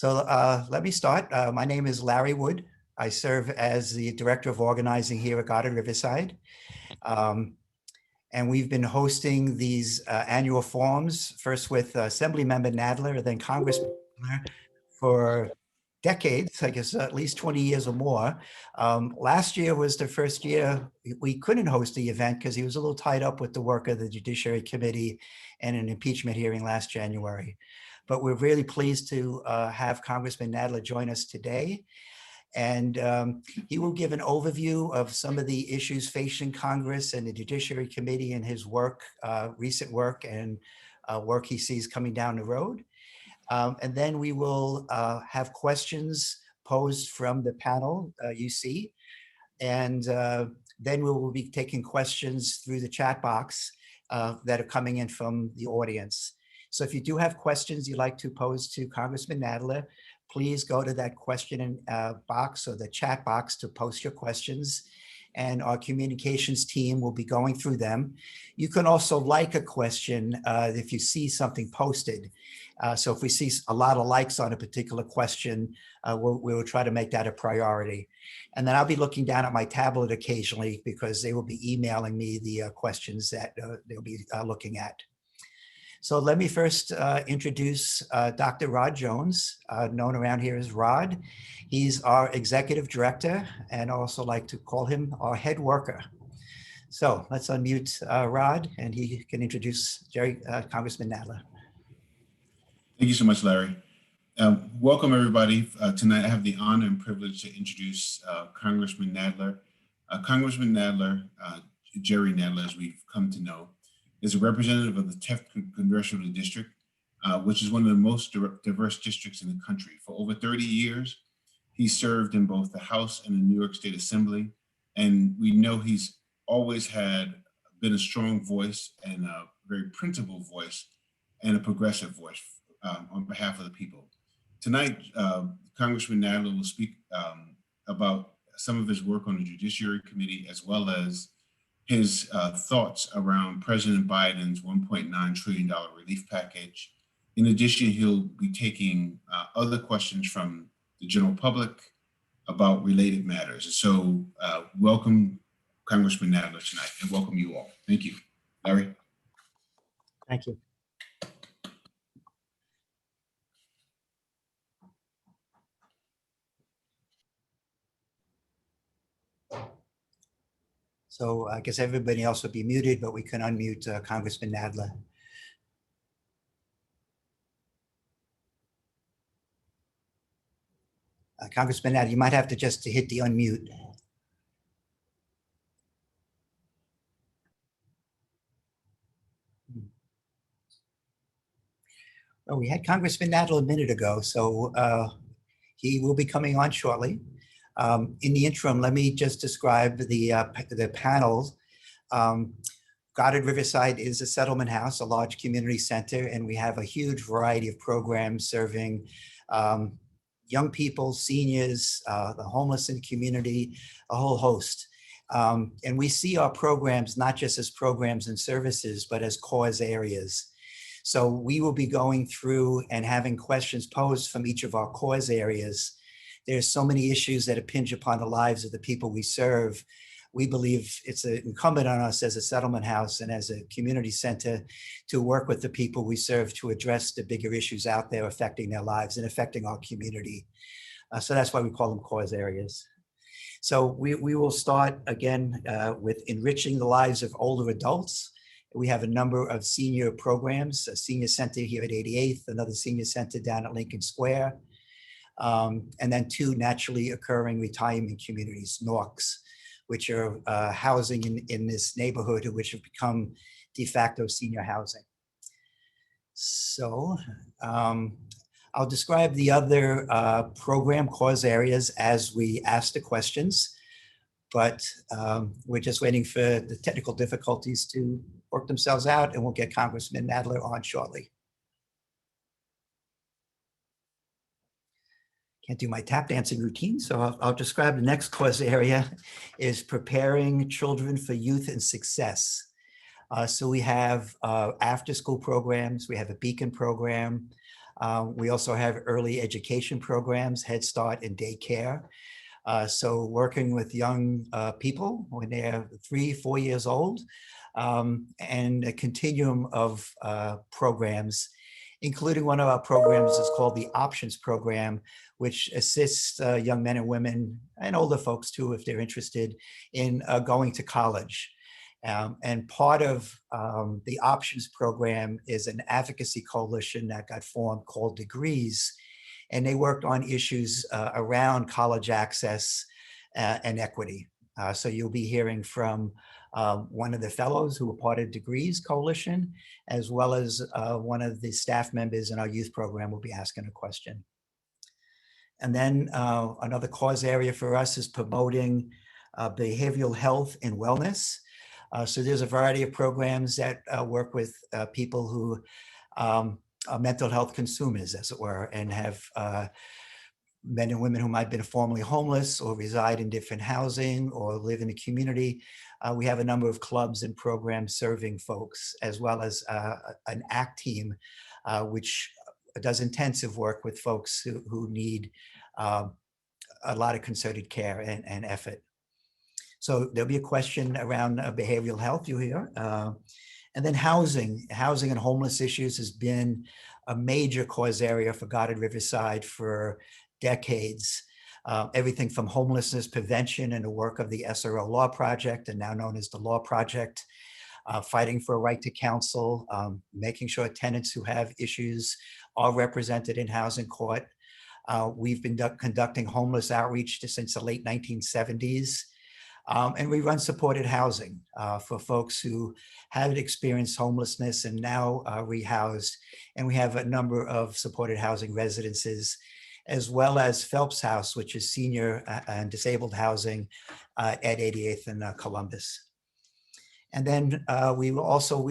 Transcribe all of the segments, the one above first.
Let me start. My name is Larry Wood. I serve as the Director of Organizing here at Goddard Riverside. And we've been hosting these annual forums, first with Assembly Member Nadler, and then Congressman Nadler for decades, I guess at least 20 years or more. Last year was the first year we couldn't host the event because he was a little tied up with the work of the Judiciary Committee and an impeachment hearing last January. But we're really pleased to have Congressman Nadler join us today. And he will give an overview of some of the issues facing Congress and the Judiciary Committee and his work, recent work and work he sees coming down the road. And then we will have questions posed from the panel you see. And then we will be taking questions through the chat box that are coming in from the audience. So if you do have questions you'd like to pose to Congressman Nadler, please go to that question box or the chat box to post your questions, and our communications team will be going through them. You can also like a question if you see something posted. So if we see a lot of likes on a particular question, we will try to make that a priority. And then I'll be looking down at my tablet occasionally because they will be emailing me the questions that they'll be looking at. So let me first introduce Dr. Rod Jones, known around here as Rod. He's our executive director, and I also like to call him our head worker. So let's unmute Rod, and he can introduce Congressman Nadler. Thank you so much, Larry. Welcome, everybody. Tonight, I have the honor and privilege to introduce Congressman Nadler. Congressman Nadler, Jerry Nadler, as we've come to know, is a representative of the 10th Congressional District, which is one of the most diverse districts in the country. For over 30 years, he served in both the House and the New York State Assembly. And we know he's always been a strong voice and a very principled voice and a progressive voice on behalf of the people. Tonight, Congressman Nadler will speak about some of his work on the Judiciary Committee, as well as his thoughts around President Biden's $1.9 trillion relief package. In addition, he'll be taking other questions from the general public about related matters. So welcome, Congressman Nadler, tonight, and welcome you all. Thank you. Larry? Thank you. So I guess everybody else would be muted, but we can unmute Congressman Nadler. Congressman Nadler, you might have to just hit the unmute. Well, we had Congressman Nadler a minute ago, so he will be coming on shortly. In the interim, let me just describe the panel. Goddard Riverside is a settlement house, a large community center, and we have a huge variety of programs serving young people, seniors, the homeless in the community, a whole host. And we see our programs not just as programs and services, but as cause areas. So we will be going through and having questions posed from each of our cause areas. There's so many issues that impinge upon the lives of the people we serve. We believe it's incumbent on us as a settlement house and as a community center to work with the people we serve to address the bigger issues out there affecting their lives and affecting our community. So that's why we call them cause areas. So we will start again with enriching the lives of older adults. We have a number of senior programs, a senior center here at 88th, another senior center down at Lincoln Square. And then 2 naturally occurring retirement communities, NORCs, which are housing in this neighborhood, which have become de facto senior housing. So I'll describe the other program cause areas as we ask the questions, but we're just waiting for the technical difficulties to work themselves out, and we'll get Congressman Nadler on shortly. Can't do my tap dancing routine, so I'll describe the next cause area is preparing children for youth and success. So we have after school programs, we have a Beacon program, We also have early education programs, Head Start and daycare. So working with young people when they're 3, 4 years old, and a continuum of programs, including one of our programs is called the Options Program, which assists young men and women and older folks too, if they're interested in going to college. And part of the Options Program is an advocacy coalition that got formed called Degrees, and they worked on issues around college access and equity. So you'll be hearing from one of the fellows who were part of Degrees Coalition, as well as one of the staff members in our youth program will be asking a question. And then another cause area for us is promoting behavioral health and wellness. So there's a variety of programs that work with people who are mental health consumers, as it were, and have men and women who might have been formerly homeless or reside in different housing or live in a community. We have a number of clubs and programs serving folks, as well as an ACT team, which does intensive work with folks who need a lot of concerted care and effort. So there'll be a question around behavioral health you hear. And then housing and homeless issues has been a major cause area for Goddard Riverside for decades. Everything from homelessness prevention and the work of the SRO Law Project, and now known as the Law Project, fighting for a right to counsel, making sure tenants who have issues are represented in housing court. We've been conducting homeless outreach since the late 1970s. And we run supported housing for folks who have experienced homelessness and now rehoused. And we have a number of supported housing residences, as well as Phelps House, which is senior and disabled housing at 88th and Columbus. And then we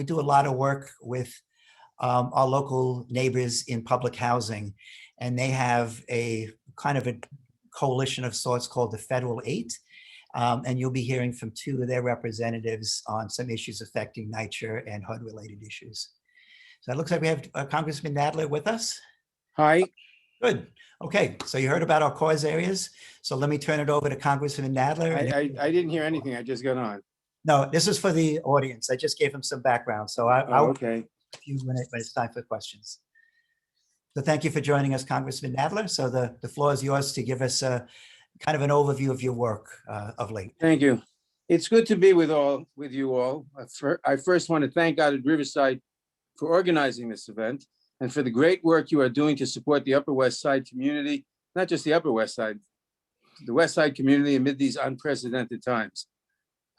do a lot of work with our local neighbors in public housing, and they have a kind of a coalition of sorts called the Federal 8. And you'll be hearing from 2 of their representatives on some issues affecting NYCHR and HUD-related issues. So it looks like we have Congressman Nadler with us. Hi. Good. Okay, so you heard about our cause areas. So let me turn it over to Congressman Nadler. I didn't hear anything. I just got on. No, this is for the audience. I just gave him some background. So I'll okay. a few minutes when it's time for questions. So thank you for joining us, Congressman Nadler. So the floor is yours to give us a kind of an overview of your work of late. Thank you. It's good to be with you all. I first want to thank Goddard Riverside for organizing this event and for the great work you are doing to support the Upper West Side community, not just the Upper West Side, the West Side community amid these unprecedented times.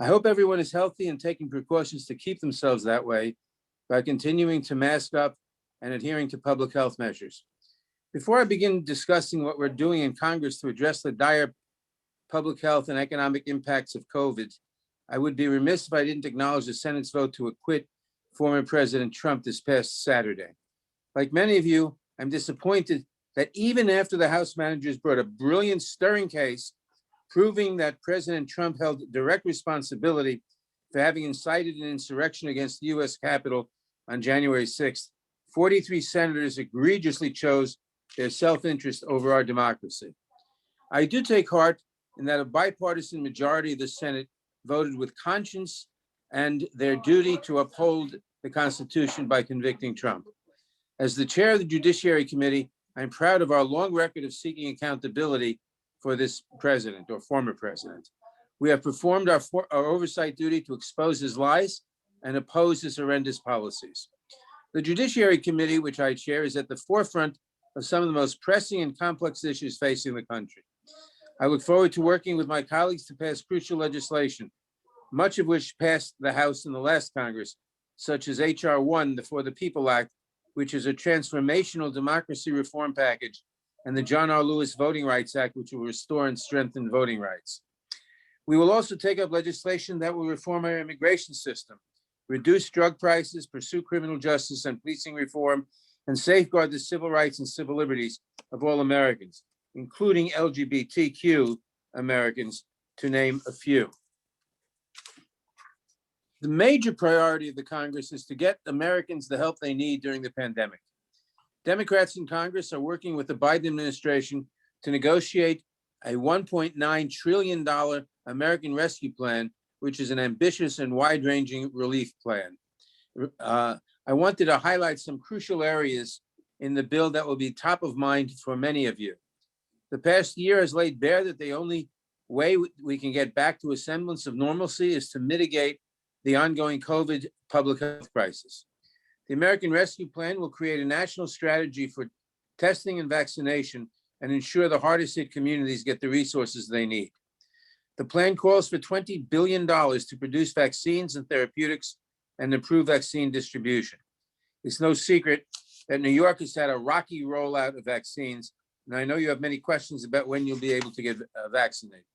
I hope everyone is healthy and taking precautions to keep themselves that way by continuing to mask up and adhering to public health measures. Before I begin discussing what we're doing in Congress to address the dire public health and economic impacts of COVID, I would be remiss if I didn't acknowledge the Senate's vote to acquit former President Trump this past Saturday. Like many of you, I'm disappointed that even after the House managers brought a brilliant, stirring case proving that President Trump held direct responsibility for having incited an insurrection against the US Capitol on January 6th, 43 senators egregiously chose their self-interest over our democracy. I do take heart in that a bipartisan majority of the Senate voted with conscience and their duty to uphold the Constitution by convicting Trump. As the chair of the Judiciary Committee, I'm proud of our long record of seeking accountability for this president or former president. We have performed our oversight duty to expose his lies and oppose his horrendous policies. The Judiciary Committee, which I chair, is at the forefront of some of the most pressing and complex issues facing the country. I look forward to working with my colleagues to pass crucial legislation, much of which passed the House in the last Congress, such as H.R. 1, the For the People Act, which is a transformational democracy reform package, and the John R. Lewis Voting Rights Act, which will restore and strengthen voting rights. We will also take up legislation that will reform our immigration system, reduce drug prices, pursue criminal justice and policing reform, and safeguard the civil rights and civil liberties of all Americans, including LGBTQ Americans, to name a few. The major priority of the Congress is to get Americans the help they need during the pandemic. Democrats in Congress are working with the Biden administration to negotiate a $1.9 trillion American Rescue Plan, which is an ambitious and wide-ranging relief plan. I wanted to highlight some crucial areas in the bill that will be top of mind for many of you. The past year has laid bare that the only way we can get back to a semblance of normalcy is to mitigate the ongoing COVID public health crisis. The American Rescue Plan will create a national strategy for testing and vaccination and ensure the hardest hit communities get the resources they need. The plan calls for $20 billion to produce vaccines and therapeutics and improve vaccine distribution. It's no secret that New York has had a rocky rollout of vaccines, and I know you have many questions about when you'll be able to get vaccinated.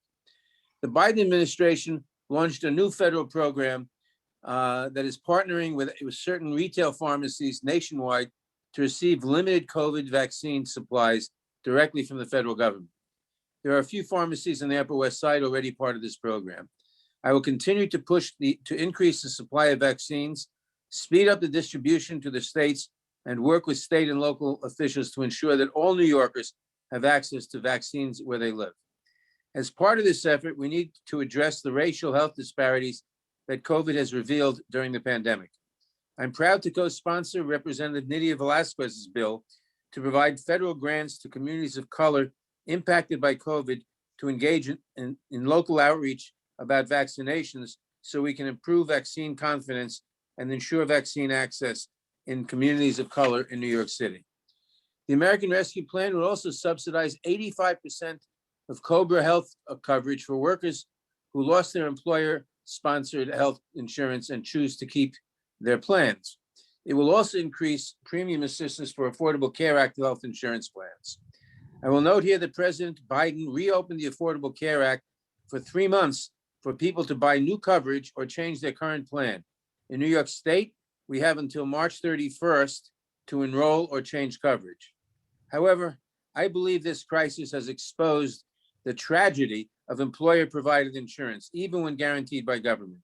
The Biden administration launched a new federal program that is partnering with certain retail pharmacies nationwide to receive limited COVID vaccine supplies directly from the federal government. There are a few pharmacies on the Upper West Side already part of this program. I will continue to push to increase the supply of vaccines, speed up the distribution to the states, and work with state and local officials to ensure that all New Yorkers have access to vaccines where they live. As part of this effort, we need to address the racial health disparities that COVID has revealed during the pandemic. I'm proud to co-sponsor Representative Nydia Velasquez's bill to provide federal grants to communities of color impacted by COVID to engage in local outreach about vaccinations so we can improve vaccine confidence and ensure vaccine access in communities of color in New York City. The American Rescue Plan will also subsidize 85% of COBRA health coverage for workers who lost their employer-sponsored health insurance and choose to keep their plans. It will also increase premium assistance for Affordable Care Act health insurance plans. I will note here that President Biden reopened the Affordable Care Act for 3 months for people to buy new coverage or change their current plan. In New York State, we have until March 31st to enroll or change coverage. However, I believe this crisis has exposed the tragedy of employer-provided insurance, even when guaranteed by government.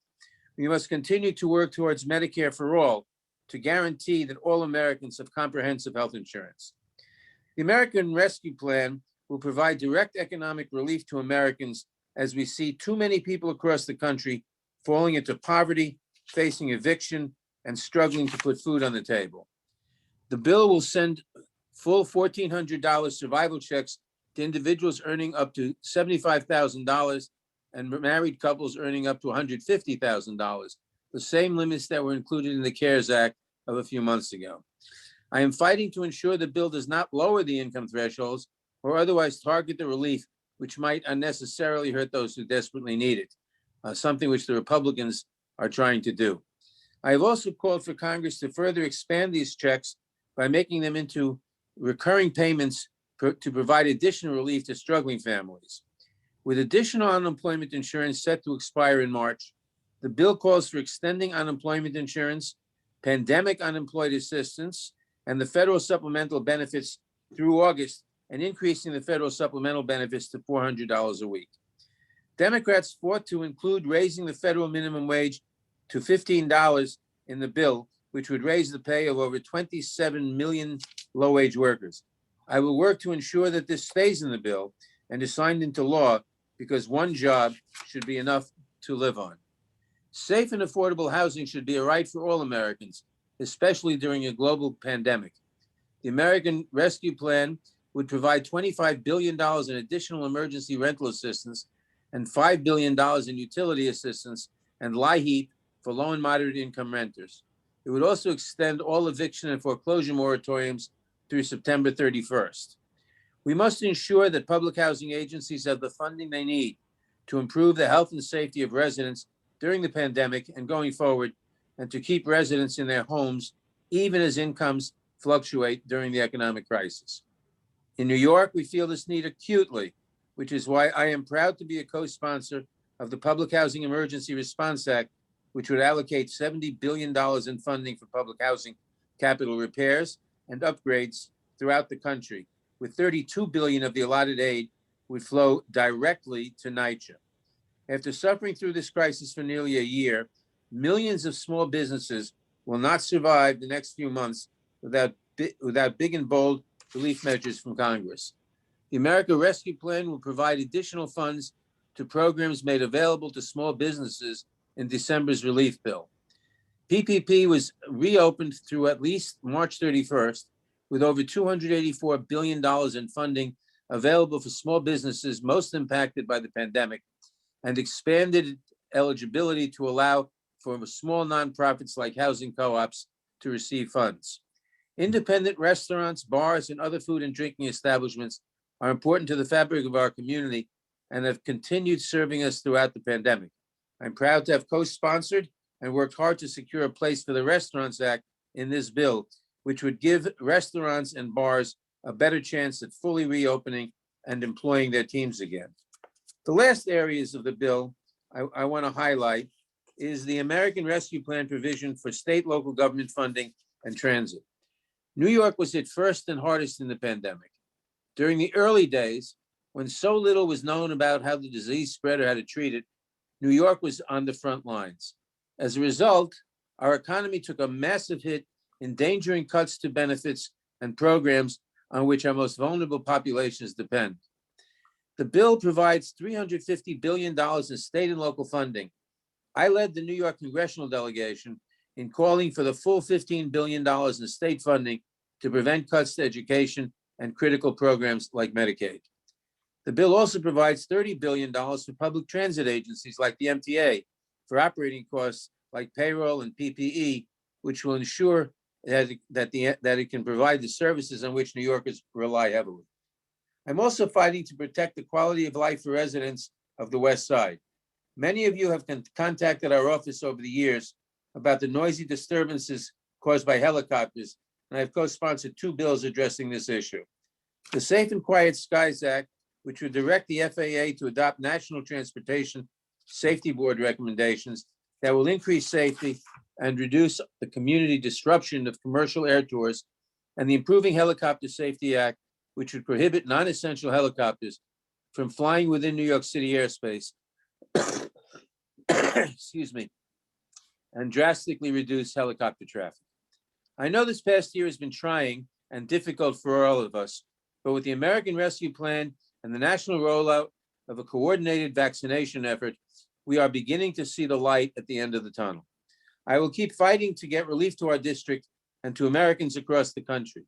We must continue to work towards Medicare for all to guarantee that all Americans have comprehensive health insurance. The American Rescue Plan will provide direct economic relief to Americans as we see too many people across the country falling into poverty, facing eviction, and struggling to put food on the table. The bill will send full $1,400 survival checks to individuals earning up to $75,000 and married couples earning up to $150,000, the same limits that were included in the CARES Act of a few months ago. I am fighting to ensure the bill does not lower the income thresholds or otherwise target the relief which might unnecessarily hurt those who desperately need it, something which the Republicans are trying to do. I have also called for Congress to further expand these checks by making them into recurring payments to provide additional relief to struggling families. With additional unemployment insurance set to expire in March, the bill calls for extending unemployment insurance, pandemic unemployed assistance, and the federal supplemental benefits through August, and increasing the federal supplemental benefits to $400 a week. Democrats fought to include raising the federal minimum wage to $15 in the bill, which would raise the pay of over 27 million low-wage workers. I will work to ensure that this stays in the bill and is signed into law because one job should be enough to live on. Safe and affordable housing should be a right for all Americans, especially during a global pandemic. The American Rescue Plan would provide $25 billion in additional emergency rental assistance and $5 billion in utility assistance and LIHEAP for low and moderate income renters. It would also extend all eviction and foreclosure moratoriums through September 31st. We must ensure that public housing agencies have the funding they need to improve the health and safety of residents during the pandemic and going forward, and to keep residents in their homes, even as incomes fluctuate during the economic crisis. In New York, we feel this need acutely, which is why I am proud to be a co-sponsor of the Public Housing Emergency Response Act, which would allocate $70 billion in funding for public housing capital repairs and upgrades throughout the country, with $32 billion of the allotted aid would flow directly to NYCHA. After suffering through this crisis for nearly a year, millions of small businesses will not survive the next few months without big and bold relief measures from Congress. The America Rescue Plan will provide additional funds to programs made available to small businesses in December's relief bill. PPP was reopened through at least March 31st, with over $284 billion in funding available for small businesses most impacted by the pandemic, and expanded eligibility to allow for small nonprofits like housing co-ops to receive funds. Independent restaurants, bars, and other food and drinking establishments are important to the fabric of our community and have continued serving us throughout the pandemic. I'm proud to have co-sponsored and worked hard to secure a place for the Restaurants Act in this bill, which would give restaurants and bars a better chance at fully reopening and employing their teams again. The last areas of the bill I want to highlight is the American Rescue Plan provision for state local government funding and transit. New York was hit first and hardest in the pandemic. During the early days, when so little was known about how the disease spread or how to treat it, New York was on the front lines. As a result, our economy took a massive hit, endangering cuts to benefits and programs on which our most vulnerable populations depend. The bill provides $350 billion in state and local funding. I led the New York congressional delegation in calling for the full $15 billion in state funding to prevent cuts to education and critical programs like Medicaid. The bill also provides $30 billion for public transit agencies like the MTA for operating costs like payroll and PPE, which will ensure that it can provide the services on which New Yorkers rely heavily. I'm also fighting to protect the quality of life for residents of the West Side. Many of you have contacted our office over the years about the noisy disturbances caused by helicopters, and I've co-sponsored 2 bills addressing this issue. The Safe and Quiet Skies Act, which would direct the FAA to adopt National Transportation Safety Board recommendations that will increase safety and reduce the community disruption of commercial air tours, and the Improving Helicopter Safety Act, which would prohibit non-essential helicopters from flying within New York City airspace, excuse me, and drastically reduce helicopter traffic. I know this past year has been trying and difficult for all of us, but with the American Rescue Plan and the national rollout of a coordinated vaccination effort, we are beginning to see the light at the end of the tunnel. I will keep fighting to get relief to our district and to Americans across the country.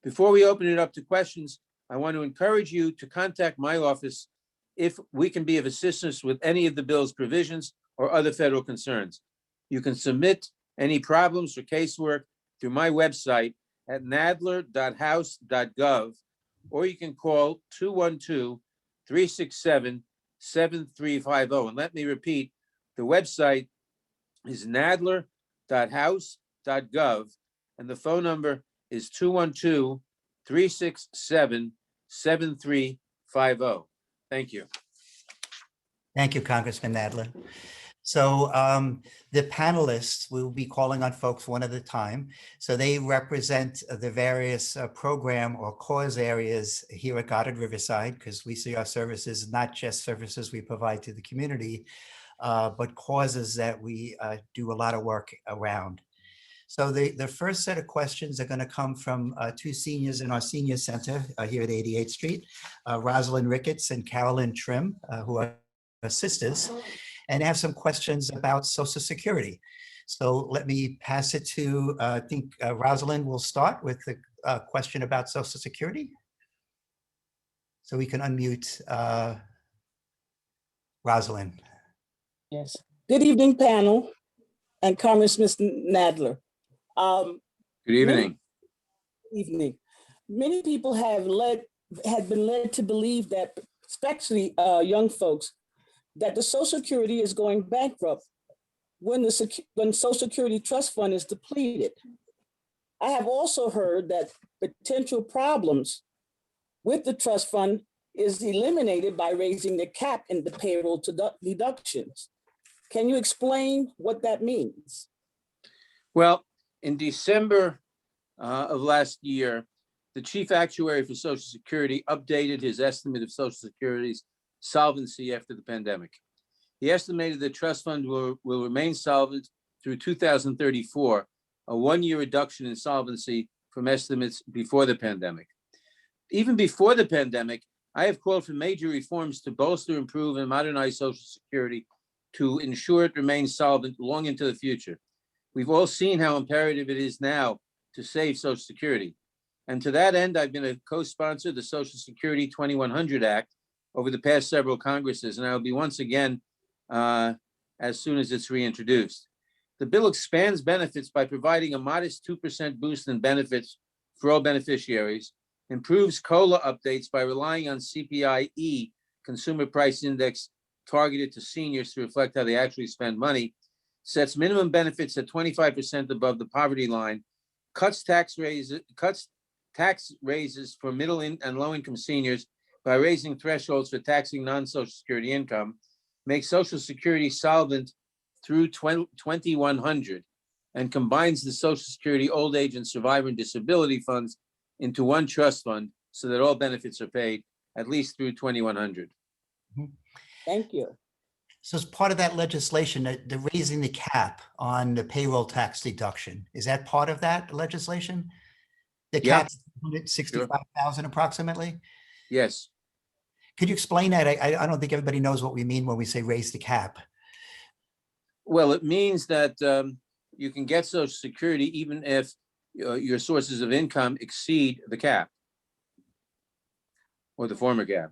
Before we open it up to questions, I want to encourage you to contact my office if we can be of assistance with any of the bill's provisions or other federal concerns. You can submit any problems or casework through my website at nadler.house.gov, or you can call 212-367-7350. And let me repeat, the website is nadler.house.gov, and the phone number is 212-367-7350. Thank you. Thank you, Congressman Nadler. So the panelists, we will be calling on folks one at a time. So they represent the various program or cause areas here at Goddard Riverside, because we see our services, not just services we provide to the community, but causes that we do a lot of work around. So the first set of questions are going to come from 2 seniors in our senior center here at 88th Street, Rosalind Ricketts and Carolyn Trim, who are sisters, and have some questions about Social Security. So let me pass it to, I think Rosalind will start with the question about Social Security. So we can unmute Rosalind. Yes. Good evening, panel and Congressman Nadler. Good evening. Evening. Many people have been led to believe that, especially young folks, that the Social Security is going bankrupt when Social Security Trust Fund is depleted. I have also heard that potential problems with the trust fund is eliminated by raising the cap in the payroll deductions. Can you explain what that means? Well, in December of last year, the chief actuary for Social Security updated his estimate of Social Security's solvency after the pandemic. He estimated the trust fund will remain solvent through 2034, a 1-year reduction in solvency from estimates before the pandemic. Even before the pandemic, I have called for major reforms to bolster, improve, and modernize Social Security to ensure it remains solvent long into the future. We've all seen how imperative it is now to save Social Security. And to that end, I've been a co-sponsor of the Social Security 2100 Act over the past several Congresses, and I'll be once again as soon as it's reintroduced. The bill expands benefits by providing a modest 2% boost in benefits for all beneficiaries, improves COLA updates by relying on CPIE, Consumer Price Index, targeted to seniors to reflect how they actually spend money, sets minimum benefits at 25% above the poverty line, cuts tax raises for middle and low-income seniors by raising thresholds for taxing non-Social Security income, makes Social Security solvent through 2100, and combines the Social Security Old Age and Survivor and Disability funds into one trust fund so that all benefits are paid at least through 2100. Thank you. So as part of that legislation, the raising the cap on the payroll tax deduction, is that part of that legislation? The Yeah. cap, 165,000 approximately? Yes. Could you explain that? I don't think everybody knows what we mean when we say raise the cap. Well, it means that you can get Social Security even if your sources of income exceed the cap or the former cap.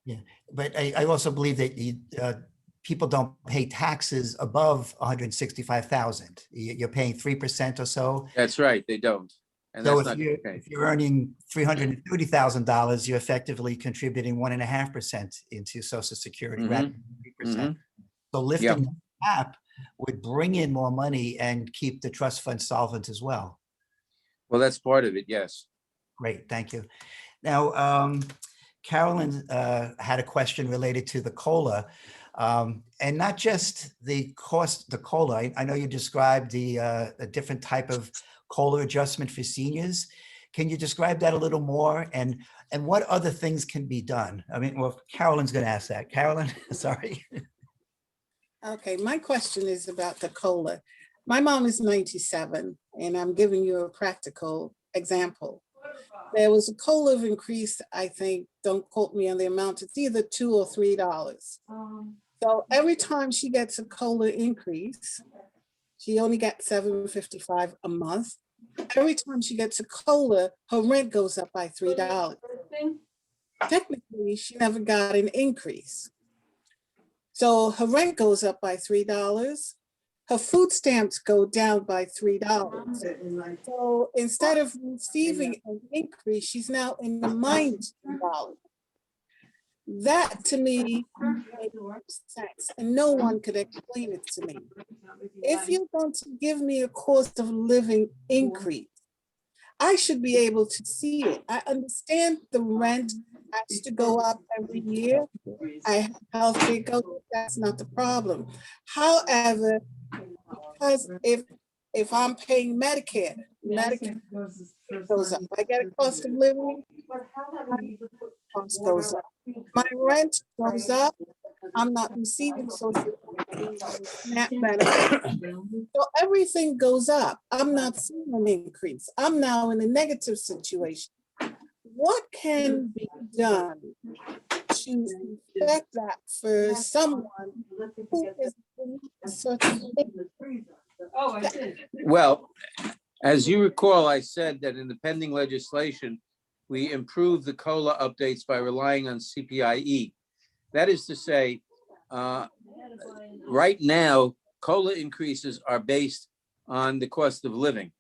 Yeah, but I also believe that people don't pay taxes above 165,000. You're paying 3% or so. That's right, they don't. And So that's not okay. if you're earning $330,000, you're effectively contributing 1.5% into Social Security rather than 3%. So lifting the cap would bring in more money and keep the trust fund solvent as well. Well, that's part of it, yes. Great, thank you. Now, Carolyn had a question related to the COLA, and not just the cost, the COLA. I know you described a different type of COLA adjustment for seniors. Can you describe that a little more, and what other things can be done? I mean, well, Carolyn's going to ask that. Carolyn, sorry. Okay, my question is about the COLA. My mom is 97, and I'm giving you a practical example. There was a COLA increase, I think, don't quote me on the amount, it's either $2 or $3. So every time she gets a COLA increase, she only gets $7.55 a month. Every time she gets a COLA, her rent goes up by $3. Technically, she never got an increase. So her rent goes up by $3. Her food stamps go down by $3. So instead of receiving an increase, she's now in the minus $3. That to me makes sense, and no one could explain it to me. If you're going to give me a cost of living increase, I should be able to see it. I understand the rent has to go up every year. I have healthcare go, that's not the problem. However, because if I'm paying Medicare goes up. I get a cost of living, cost goes up. My rent goes up. I'm not receiving social SNAP benefits. So everything goes up. I'm not seeing an increase. I'm now in a negative situation. What can be done to affect that for someone who is such a Well, as you recall, I said that in the pending legislation, we improved the COLA updates by relying on CPIE. That is to say, right now, COLA increases are based on the cost of living.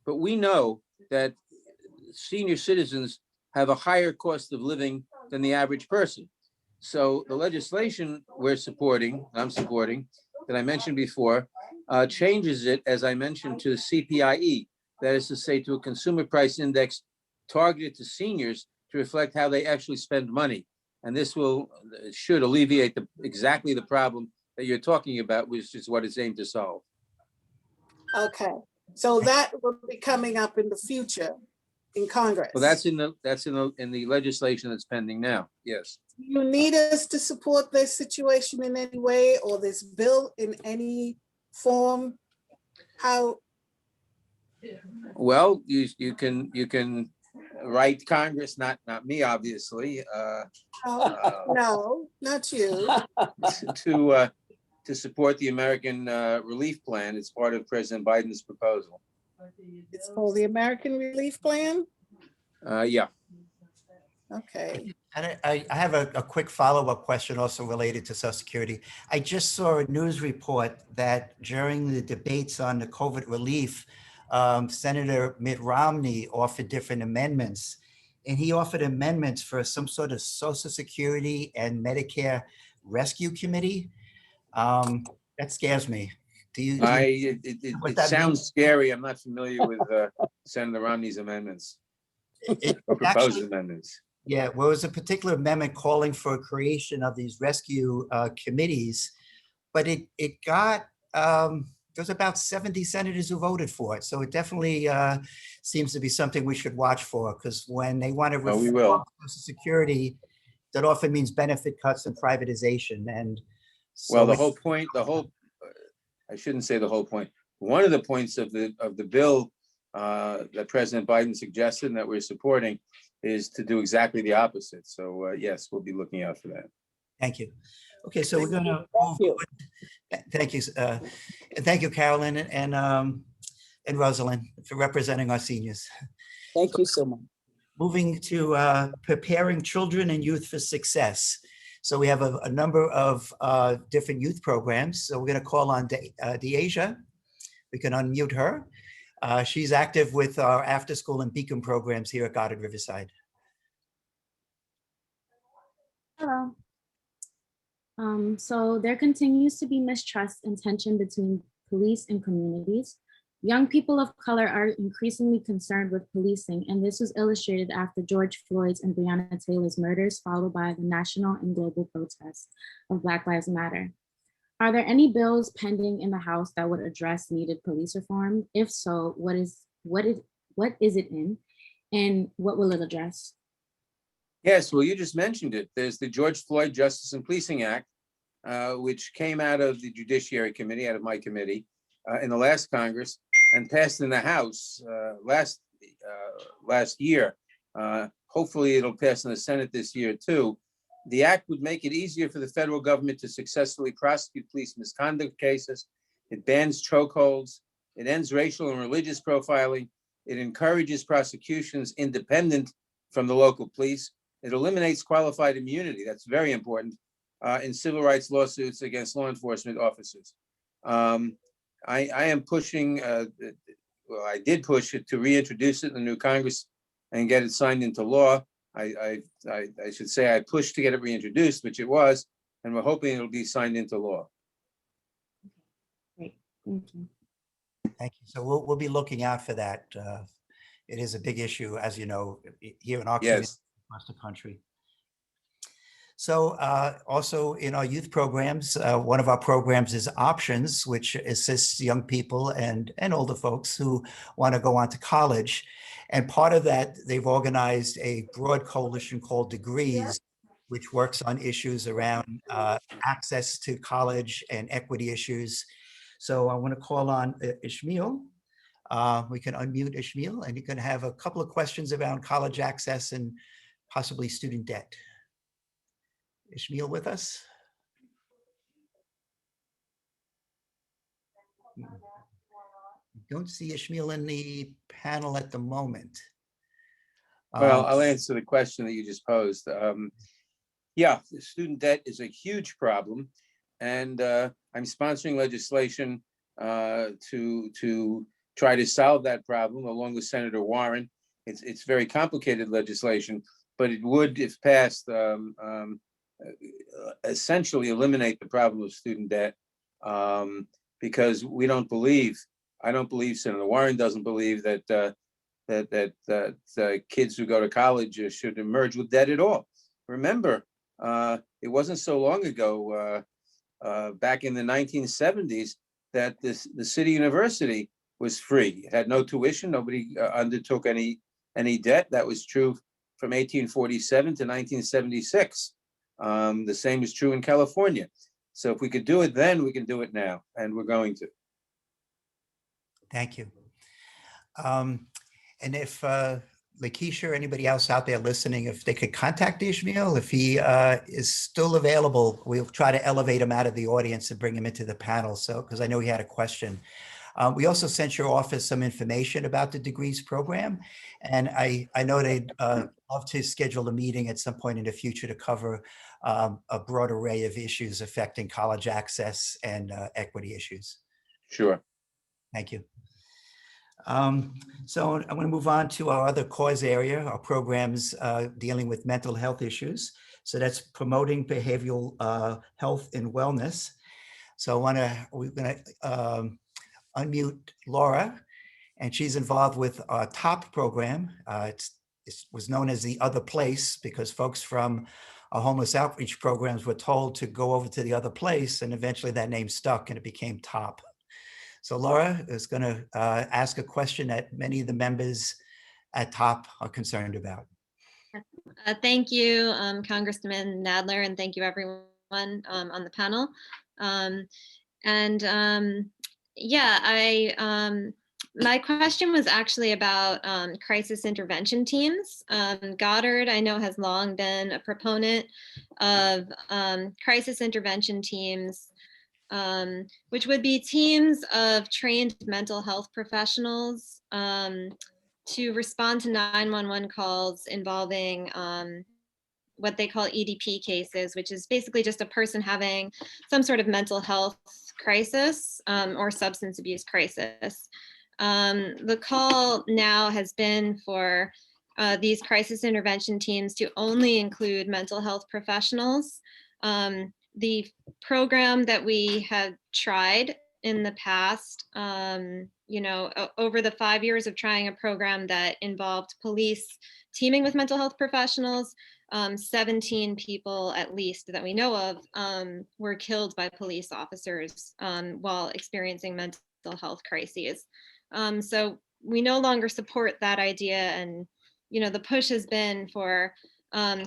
But we know that senior citizens have a higher cost of living than the average person. So the legislation I'm supporting, that I mentioned before, changes it, as I mentioned, to CPIE. That is to say, to a consumer price index targeted to seniors to reflect how they actually spend money. And this should alleviate exactly the problem that you're talking about, which is what it's aimed to solve. Okay, so that will be coming up in the future in Congress. Well, that's in the legislation that's pending now. Yes. Do you need us to support this situation in any way, or this bill in any form? How? Well, you can write Congress, not me, obviously, Oh, no, not you. to support the American Relief Plan. It's part of President Biden's proposal. It's called the American Relief Plan? Yeah. Okay. And I have a quick follow-up question also related to Social Security. I just saw a news report that during the debates on the COVID relief, Senator Mitt Romney offered different amendments, and he offered amendments for some sort of Social Security and Medicare Rescue Committee. That scares me. Do you what It that sounds means? scary. I'm not familiar with Senator Romney's amendments or proposed amendments. Yeah, well, it was a particular amendment calling for a creation of these rescue committees, but it got there's about 70 senators who voted for it. So it definitely seems to be something we should watch for, because when they want to Oh, we reform will. Social Security, that often means benefit cuts and privatization. And Well, so I shouldn't say the whole point. One of the points of the bill that President Biden suggested and that we're supporting is to do exactly the opposite. So yes, we'll be looking out for that. thank you. Okay, so we're going to Thank you. thank you, and thank you, Carolyn and Rosalind, for representing our seniors. Thank you so much. Moving to preparing children and youth for success. So we have a number of different youth programs. So we're going to call on Deasia. We can unmute her. She's active with our after school and beacon programs here at Goddard Riverside. Hello. So there continues to be mistrust and tension between police and communities. Young people of color are increasingly concerned with policing, and this was illustrated after George Floyd's and Breonna Taylor's murders, followed by the national and global protests of Black Lives Matter. Are there any bills pending in the House that would address needed police reform? If so, what is it in, and what will it address? Yes, well, you just mentioned it. There's the George Floyd Justice and Policing Act, which came out of the Judiciary Committee, out of my committee, in the last Congress, and passed in the House last year. Hopefully, it'll pass in the Senate this year too. The act would make it easier for the federal government to successfully prosecute police misconduct cases. It bans chokeholds. It ends racial and religious profiling. It encourages prosecutions independent from the local police. It eliminates qualified immunity. That's very important in civil rights lawsuits against law enforcement officers. I am pushing, well, I did push it to reintroduce it in the new Congress and get it signed into law. I should say I pushed to get it reintroduced, which it was, and we're hoping it'll be signed into law. Great, thank you. Thank you. So we'll be looking out for that. It is a big issue, as you know, here in our community, Yes. across the country. So also in our youth programs, one of our programs is Options, which assists young people and older folks who want to go on to college. And part of that, they've organized a broad coalition called Degrees, which works on issues around access to college and equity issues. So I want to call on Ishmael. We can unmute Ishmael, and you can have a couple of questions around college access and possibly student debt. Ishmael with us? Don't see Ishmael in the panel at the moment. Well, I'll answer the question that you just posed. Yeah, student debt is a huge problem, and I'm sponsoring legislation to try to solve that problem along with Senator Warren. It's very complicated legislation, but it would, if passed, essentially eliminate the problem of student debt, because we don't believe, I don't believe, Senator Warren doesn't believe that kids who go to college should emerge with debt at all. Remember, it wasn't so long ago, back in the 1970s, that the City University was free. It had no tuition. Nobody undertook any debt. That was true from 1847 to 1976. The same is true in California. So if we could do it then, we can do it now, and we're going to. Thank you. And if Lakeisha or anybody else out there listening, if they could contact Ishmael, if he is still available, we'll try to elevate him out of the audience and bring him into the panel. So, because I know he had a question. We also sent your office some information about the degrees program. And I know they'd love to schedule a meeting at some point in the future to cover a broad array of issues affecting college access and equity issues. Sure. Thank you. So I'm going to move on to our other cause area, our programs dealing with mental health issues. So that's promoting behavioral health and wellness. So we're going to unmute Laura, and she's involved with our TOP program. It was known as the Other Place because folks from our homeless outreach programs were told to go over to the other place, and eventually that name stuck and it became TOP. So Laura is going to ask a question that many of the members at TOP are concerned about. Thank you, Congressman Nadler, and thank you everyone on the panel. My question was actually about crisis intervention teams. Goddard, I know, has long been a proponent of crisis intervention teams, which would be teams of trained mental health professionals to respond to 911 calls involving what they call EDP cases, which is basically just a person having some sort of mental health crisis or substance abuse crisis. The call now has been for these crisis intervention teams to only include mental health professionals. The program that we have tried in the past, over the 5 years of trying a program that involved police teaming with mental health professionals, 17 people at least that we know of were killed by police officers while experiencing mental health crises. So we no longer support that idea, and the push has been for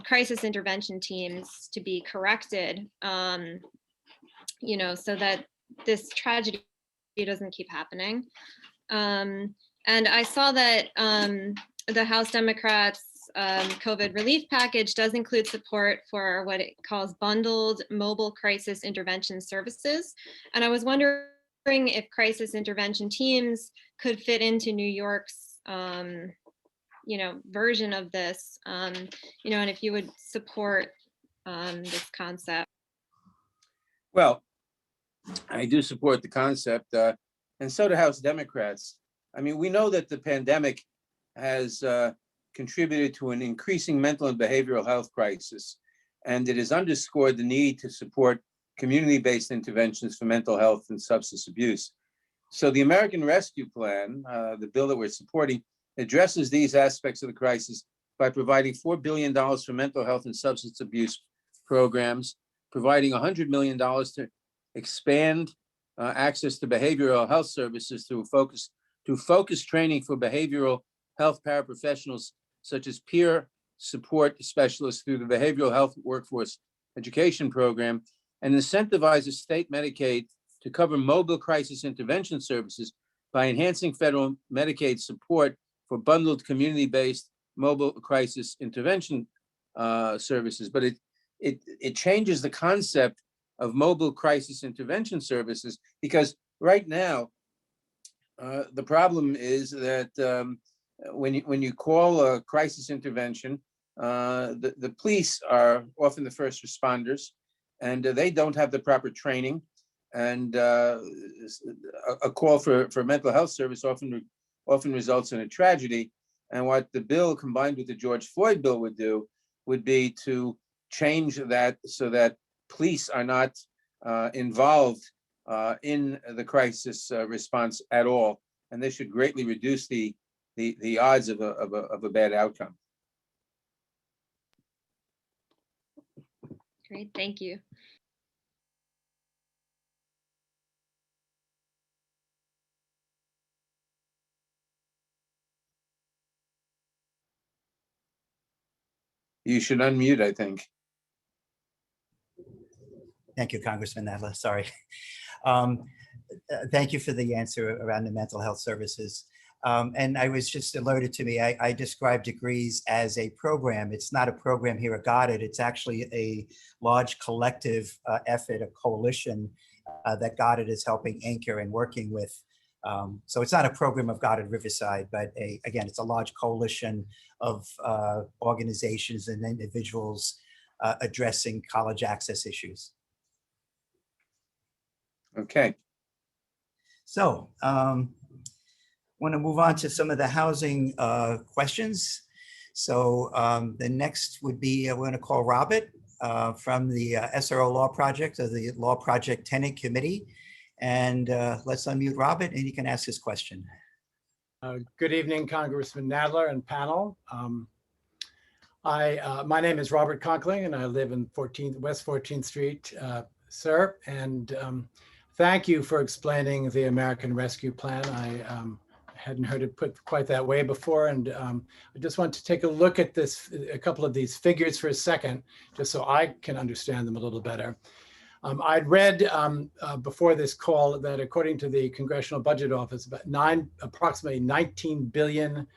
crisis intervention teams to be corrected, so that this tragedy doesn't keep happening. And I saw that the House Democrats' COVID relief package does include support for what it calls bundled mobile crisis intervention services. And I was wondering if crisis intervention teams could fit into New York's version of this, and if you would support this concept. Well, I do support the concept, and so do House Democrats. I mean, we know that the pandemic has contributed to an increasing mental and behavioral health crisis, and it has underscored the need to support community-based interventions for mental health and substance abuse. So the American Rescue Plan, the bill that we're supporting, addresses these aspects of the crisis by providing $4 billion for mental health and substance abuse programs, providing $100 million to expand access to behavioral health services through focused training for behavioral health paraprofessionals, such as peer support specialists through the Behavioral Health Workforce Education Program, and incentivizes state Medicaid to cover mobile crisis intervention services by enhancing federal Medicaid support for bundled community-based mobile crisis intervention services. But it changes the concept of mobile crisis intervention services, because right now, the problem is that when you call a crisis intervention, the police are often the first responders, and they don't have the proper training. And a call for mental health service often results in a tragedy. And what the bill, combined with the George Floyd bill, would do would be to change that so that police are not involved in the crisis response at all, and this should greatly reduce the odds of a bad outcome. Great, thank you. You should unmute, I think. Thank you, Congressman Nadler. Sorry. Thank you for the answer around the mental health services. And I was just alerted to me, I describe degrees as a program. It's not a program here at Goddard. It's actually a large collective effort, a coalition that Goddard is helping anchor and working with. So it's not a program of Goddard Riverside, but again, it's a large coalition of organizations and individuals addressing college access issues. Okay. So want to move on to some of the housing questions. So the next would be, we're going to call Robert from the SRO Law Project, or the Law Project Tenant Committee. And let's unmute Robert and he can ask his question. Good evening, Congressman Nadler and panel. My name is Robert Conkling and I live in West 14th Street, sir. And thank you for explaining the American Rescue Plan. I hadn't heard it put quite that way before. And I just want to take a look at a couple of these figures for a second, just so I can understand them a little better. I'd read before this call that according to the Congressional Budget Office, approximately 19 billion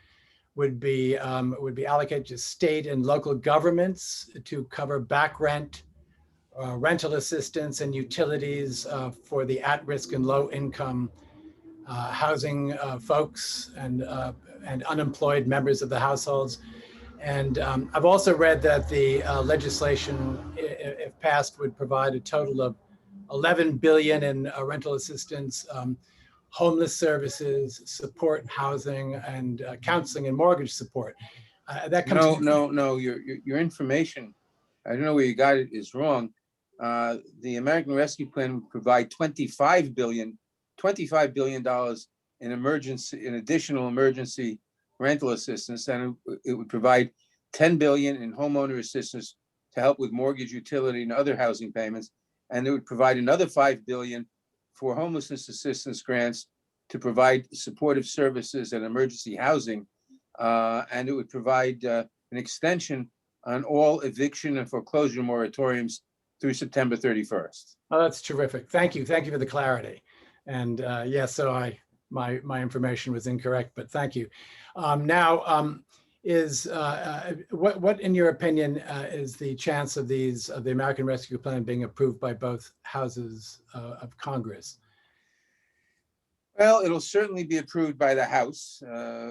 would be allocated to state and local governments to cover back rent, rental assistance, and utilities for the at-risk and low-income housing folks and unemployed members of the households. And I've also read that the legislation, if passed, would provide a total of 11 billion in rental assistance, homeless services, support housing, and counseling and mortgage support. That comes No. Your information, I don't know where you got it, is wrong. The American Rescue Plan would provide $25 billion in additional emergency rental assistance, and it would provide 10 billion in homeowner assistance to help with mortgage, utility, and other housing payments. And it would provide another 5 billion for homelessness assistance grants to provide supportive services and emergency housing. And it would provide an extension on all eviction and foreclosure moratoriums through September 31st. Oh, that's terrific. Thank you. Thank you for the clarity. And yes, so my information was incorrect, but thank you. What in your opinion is the chance of the American Rescue Plan being approved by both houses of Congress? Well, it'll certainly be approved by the House,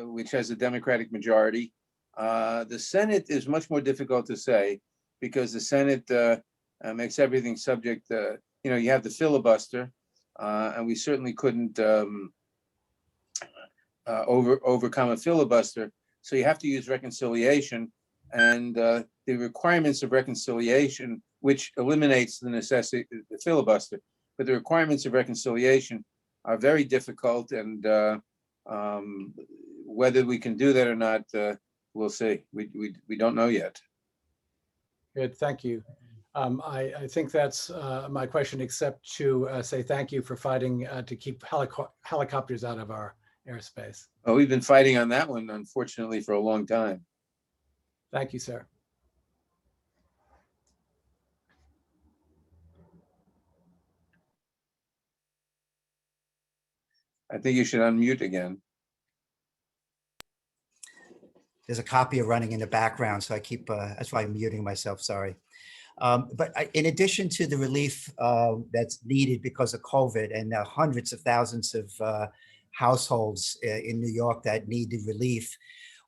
which has a Democratic majority. The Senate is much more difficult to say because the Senate makes everything subject. You have the filibuster, and we certainly couldn't overcome a filibuster. So you have to use reconciliation, and the requirements of reconciliation, which eliminates the necessity, the filibuster, but the requirements of reconciliation are very difficult, and whether we can do that or not, we'll see. We don't know yet. Good, thank you. I think that's my question, except to say thank you for fighting to keep helicopters out of our airspace. Oh, we've been fighting on that one, unfortunately, for a long time. Thank you, sir. I think you should unmute again. There's a copier running in the background, so I keep, that's why I'm muting myself, sorry. But in addition to the relief that's needed because of COVID and hundreds of thousands of households in New York that needed relief,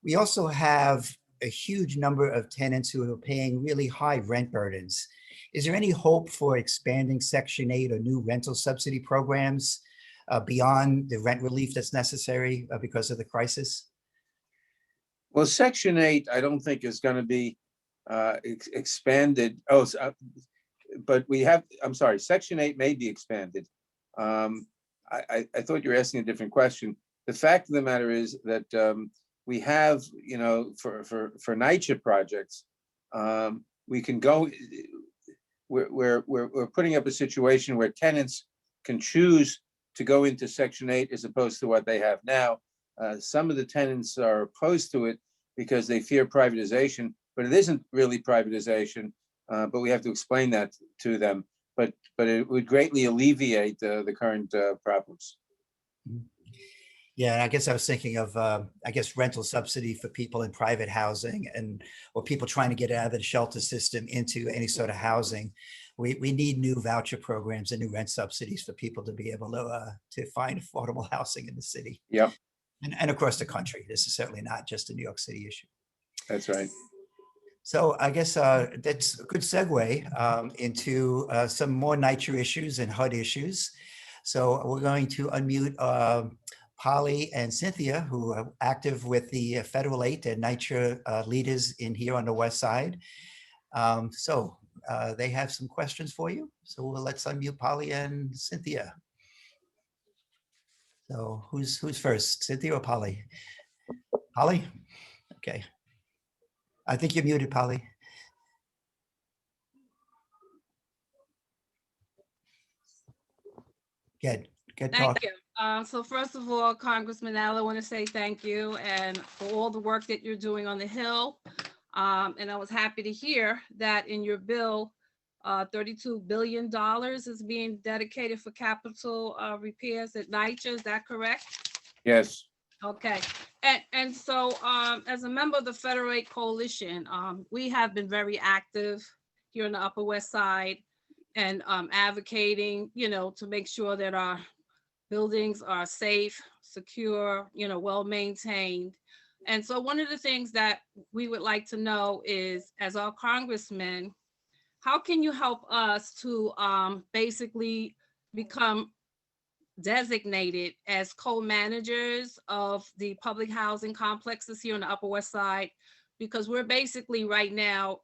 we also have a huge number of tenants who are paying really high rent burdens. Is there any hope for expanding Section 8 or new rental subsidy programs beyond the rent relief that's necessary because of the crisis? Well, Section 8, I don't think is going to be expanded. But we have, I'm sorry, Section 8 may be expanded. I thought you were asking a different question. The fact of the matter is that we have, for night shift projects, we can go, we're putting up a situation where tenants can choose to go into Section 8 as opposed to what they have now. Some of the tenants are opposed to it because they fear privatization, but it isn't really privatization, but we have to explain that to them. But it would greatly alleviate the current problems. Yeah, I guess I was thinking of, I guess rental subsidy for people in private housing and, or people trying to get out of the shelter system into any sort of housing. We need new voucher programs and new rent subsidies for people to be able to find affordable housing in the city Yep, and across the country. This is certainly not just a New York City issue. that's right. So I guess that's a good segue into some more NYCHA issues and HUD issues. So we're going to unmute Polly and Cynthia, who are active with the Federal 8 and NYCHA leaders in here on the West Side. So they have some questions for you. So let's unmute Polly and Cynthia. So who's first, Cynthia or Polly? Polly? Okay. I think you're muted, Polly. Good talk. Thank you. So first of all, Congressman Nadler, I want to say thank you and for all the work that you're doing on the Hill. And I was happy to hear that in your bill, $32 billion is being dedicated for capital repairs at NYCHA. Is that correct? Yes. Okay. And so as a member of the Federal 8 Coalition, we have been very active here on the Upper West Side and advocating, to make sure that our buildings are safe, secure, well maintained. And so one of the things that we would like to know is, as our congressman, how can you help us to basically become designated as co-managers of the public housing complexes here on the Upper West Side? Because we're basically right now,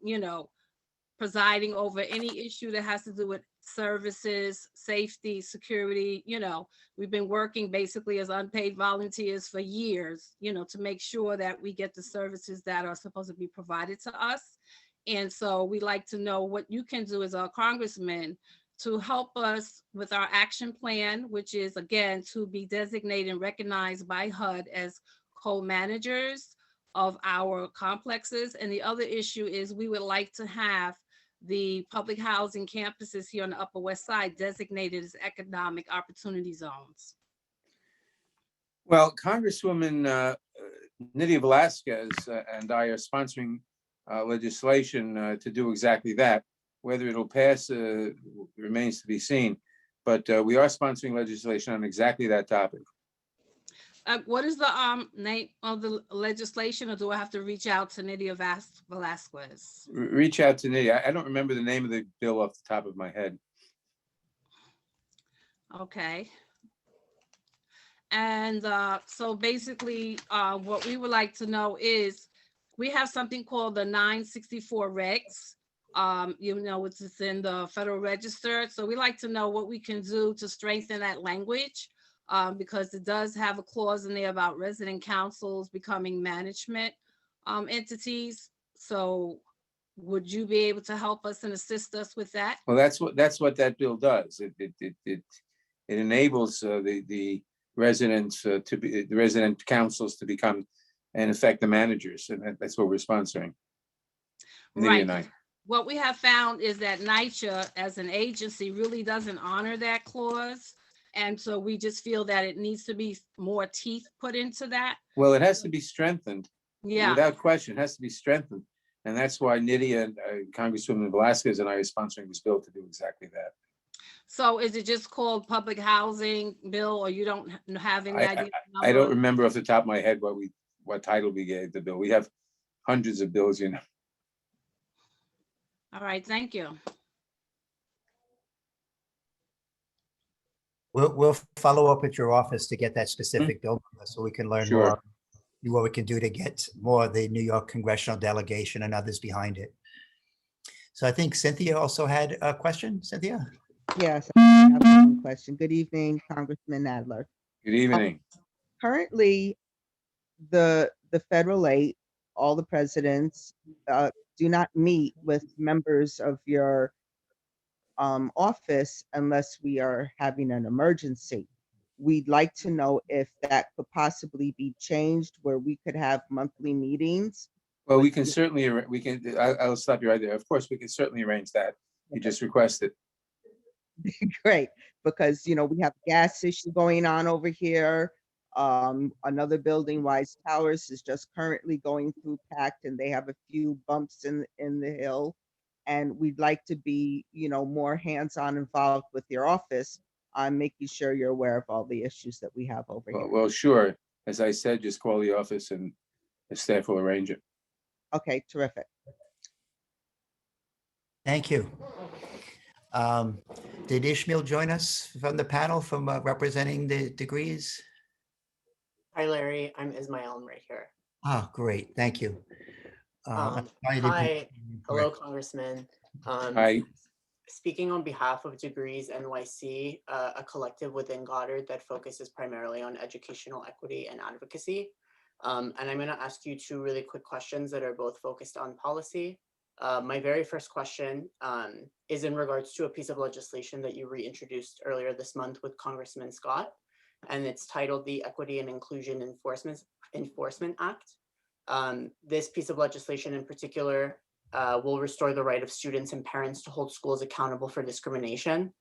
presiding over any issue that has to do with services, safety, security. We've been working basically as unpaid volunteers for years, to make sure that we get the services that are supposed to be provided to us. And so we like to know what you can do as our congressman to help us with our action plan, which is, again, to be designated and recognized by HUD as co-managers of our complexes. And the other issue is we would like to have the public housing campuses here on the Upper West Side designated as economic opportunity zones. Well, Congresswoman Nydia Velasquez and I are sponsoring legislation to do exactly that. Whether it'll pass remains to be seen, but we are sponsoring legislation on exactly that topic. What is the name of the legislation, or do I have to reach out to Nydia Velasquez? Reach out to Nydia. I don't remember the name of the bill off the top of my head. Okay. And so basically, what we would like to know is, we have something called the 964 regs. It's in the Federal Register. So we like to know what we can do to strengthen that language, because it does have a clause in there about resident councils becoming management entities. So would you be able to help us and assist us with that? Well, that's what that bill does. It enables the residents to be the resident councils to become, in effect, the managers, and that's what we're sponsoring. Right. What we have found is that NYCHA as an agency really doesn't honor that clause. And so we just feel that it needs to be more teeth put into that. Well, it has to be strengthened. Yeah. Without question, it has to be strengthened. And that's why Nydia and Congresswoman Velasquez and I are sponsoring this bill to do exactly that. So is it just called public housing bill, or you don't have any idea? I don't remember off the top of my head what title we gave the bill. We have hundreds of bills, All right, thank you. We'll follow up with your office to get that specific bill number so we can learn more what we can do to get more of the New York congressional delegation and others behind it. So I think Cynthia also had a question. Cynthia? Yes, I have one question. Good evening, Congressman Nadler. Good evening. Currently, the Federal 8, all the presidents do not meet with members of your office unless we are having an emergency. We'd like to know if that could possibly be changed, where we could have monthly meetings. Well, we can certainly, I'll stop you right there. Of course, we can certainly arrange that. You just request it. Great, because we have gas issue going on over here. Another building, Wise Towers, is just currently going through PACT, and they have a few bumps in the hill. And we'd like to be, more hands-on involved with your office on making sure you're aware of all the issues that we have over here. Well, sure. As I said, just call the office and the staff will arrange it. Okay, terrific. Thank you. Did Ishmael join us from the panel from representing the degrees? Hi, Larry. I'm Ismail. I'm right here. Oh, great. Thank you. I'm sorry to Hi. be- Hello, Congressman. Hi. Speaking on behalf of Degrees NYC, a collective within Goddard that focuses primarily on educational equity and advocacy. And I'm going to ask you two really quick questions that are both focused on policy. My very first question is in regards to a piece of legislation that you reintroduced earlier this month with Congressman Scott, and it's titled the Equity and Inclusion Enforcement Act. This piece of legislation in particular will restore the right of students and parents to hold schools accountable for discrimination.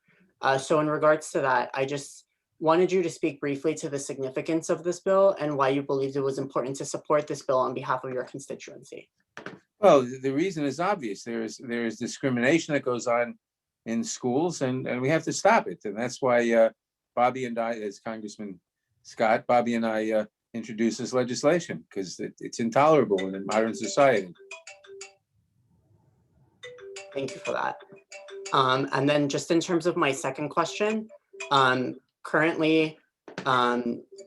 So in regards to that, I just wanted you to speak briefly to the significance of this bill and why you believed it was important to support this bill on behalf of your constituency. Well, the reason is obvious. There is discrimination that goes on in schools, and we have to stop it. And that's why Bobby and I, as Congressman Scott, Bobby and I introduced this legislation, because it's intolerable in a modern society. Thank you for that. And then just in terms of my second question, currently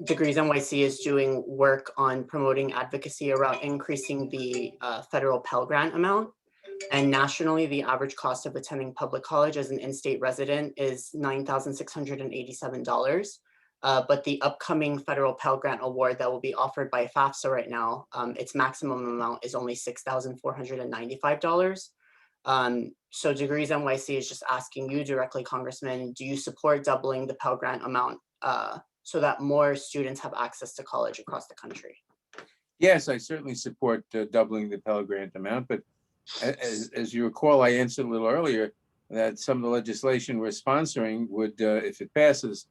Degrees NYC is doing work on promoting advocacy around increasing the federal Pell Grant amount. And nationally, the average cost of attending public college as an in-state resident is $9,687. But the upcoming federal Pell Grant award that will be offered by FAFSA right now, its maximum amount is only $6,495. So Degrees NYC is just asking you directly, Congressman, do you support doubling the Pell Grant amount so that more students have access to college across the country? Yes, I certainly support doubling the Pell Grant amount, but as you recall, I answered a little earlier that some of the legislation we're sponsoring would, if it passes,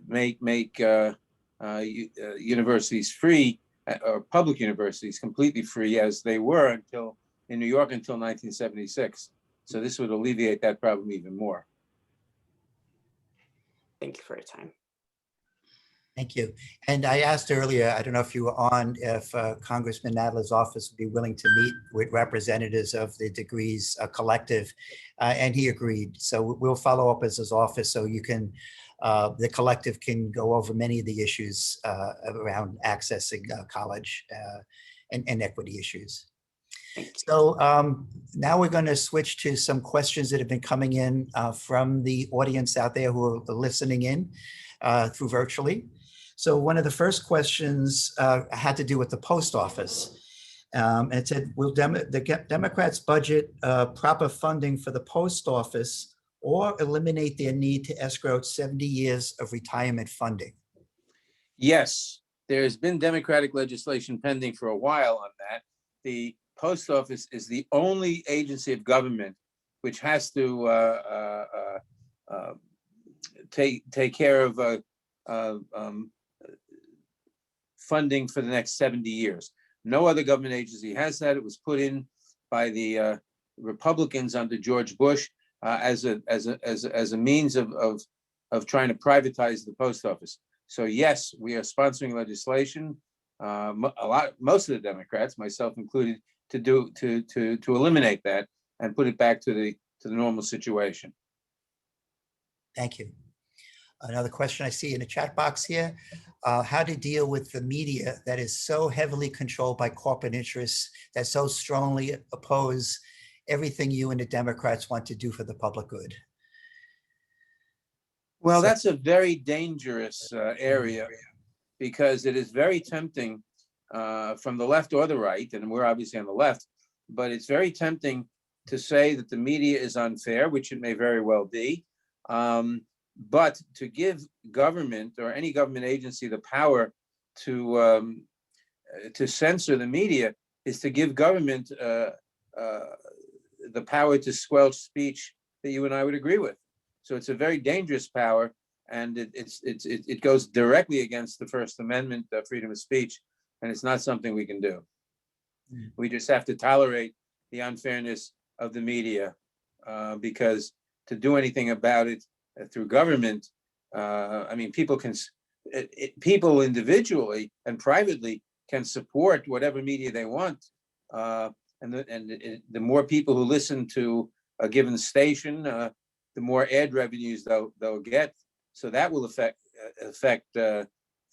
make universities free, or public universities completely free, as they were in New York until 1976. So this would alleviate that problem even more. Thank you for your time. Thank you. And I asked earlier, I don't know if you were on, if Congressman Nadler's office would be willing to meet with representatives of the Degrees collective, and he agreed. So we'll follow up as his office so you can, the collective can go over many of the issues around accessing college and equity issues. So now we're going to switch to some questions that have been coming in from the audience out there who are listening in through virtually. So one of the first questions had to do with the post office. And it said, will the Democrats budget proper funding for the post office or eliminate their need to escrow 70 years of retirement funding? Yes, there's been Democratic legislation pending for a while on that. The post office is the only agency of government which has to take care of funding for the next 70 years. No other government agency has that. It was put in by the Republicans under George Bush as a means of trying to privatize the post office. So yes, we are sponsoring legislation. Most of the Democrats, myself included, to eliminate that and put it back to the normal situation. Thank you. Another question I see in the chat box here, how to deal with the media that is so heavily controlled by corporate interests that so strongly oppose everything you and the Democrats want to do for the public good? Well, that's a very dangerous area, because it is very tempting from the left or the right, and we're obviously on the left, but it's very tempting to say that the media is unfair, which it may very well be. But to give government or any government agency the power to censor the media is to give government the power to squelch speech that you and I would agree with. So it's a very dangerous power, and it goes directly against the First Amendment, freedom of speech, and it's not something we can do. We just have to tolerate the unfairness of the media, because to do anything about it through government, I mean, people people individually and privately can support whatever media they want, and the more people who listen to a given station, the more ad revenues they'll get. So that will affect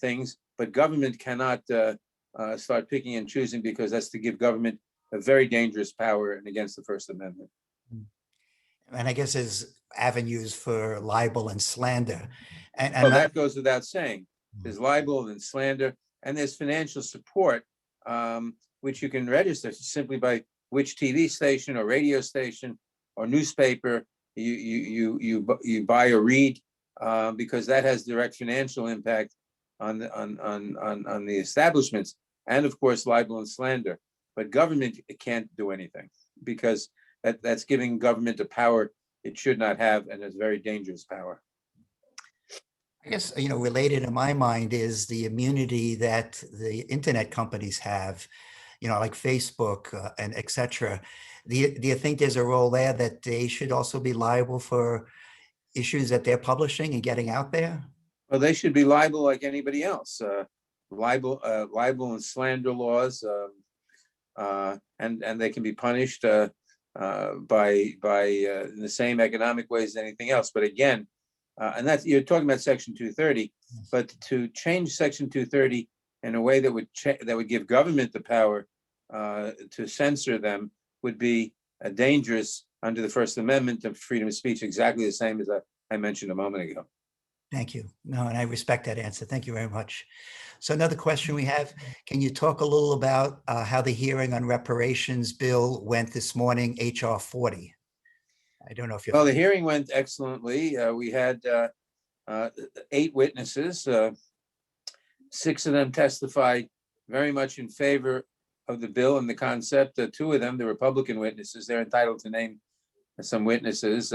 things, but government cannot start picking and choosing, because that's to give government a very dangerous power and against the First Amendment. And I guess there's avenues for libel and slander. And Well, that goes without saying. There's libel and slander, and there's financial support, which you can register simply by which TV station or radio station or newspaper you buy or read, because that has direct financial impact on the establishments, and of course libel and slander. But government can't do anything, because that's giving government a power it should not have, and it's very dangerous power. I guess, related in my mind is the immunity that the internet companies have, like Facebook and et cetera. Do you think there's a role there that they should also be liable for issues that they're publishing and getting out there? Well, they should be liable like anybody else. Libel and slander laws, and they can be punished by in the same economic ways as anything else. But again, and that's, you're talking about Section 230, but to change Section 230 in a way that would give government the power to censor them would be dangerous under the First Amendment of freedom of speech, exactly the same as I mentioned a moment ago. Thank you. No, and I respect that answer. Thank you very much. So another question we have, can you talk a little about how the hearing on reparations bill went this morning, HR 40? I don't know if you. Well, the hearing went excellently. We had 8 witnesses. 6 of them testified very much in favor of the bill and the concept. 2 of them, the Republican witnesses, they're entitled to name some witnesses,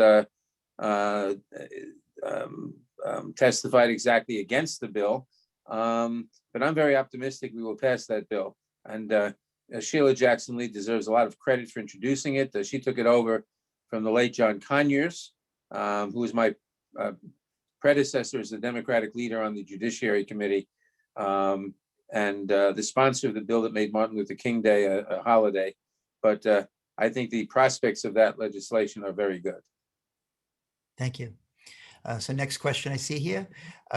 testified exactly against the bill. But I'm very optimistic we will pass that bill. And Sheila Jackson Lee deserves a lot of credit for introducing it. She took it over from the late John Conyers, who was my predecessor as the Democratic leader on the Judiciary Committee, and the sponsor of the bill that made Martin Luther King Day a holiday. But I think the prospects of that legislation are very good. Thank you. So next question I see here,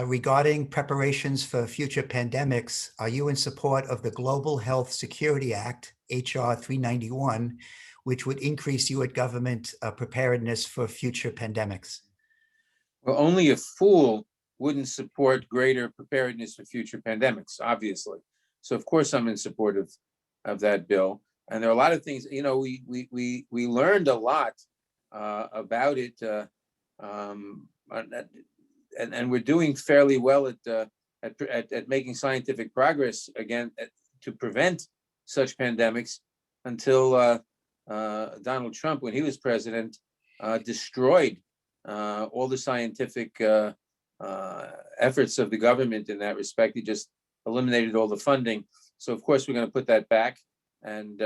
regarding preparations for future pandemics, are you in support of the Global Health Security Act, HR 391, which would increase U.S. government preparedness for future pandemics? Well, only a fool wouldn't support greater preparedness for future pandemics, obviously. So of course I'm in support of that bill. And there are a lot of things, we learned a lot about it, and we're doing fairly well at making scientific progress again to prevent such pandemics until Donald Trump, when he was president, destroyed all the scientific efforts of the government in that respect. He just eliminated all the funding. So of course we're going to put that back. And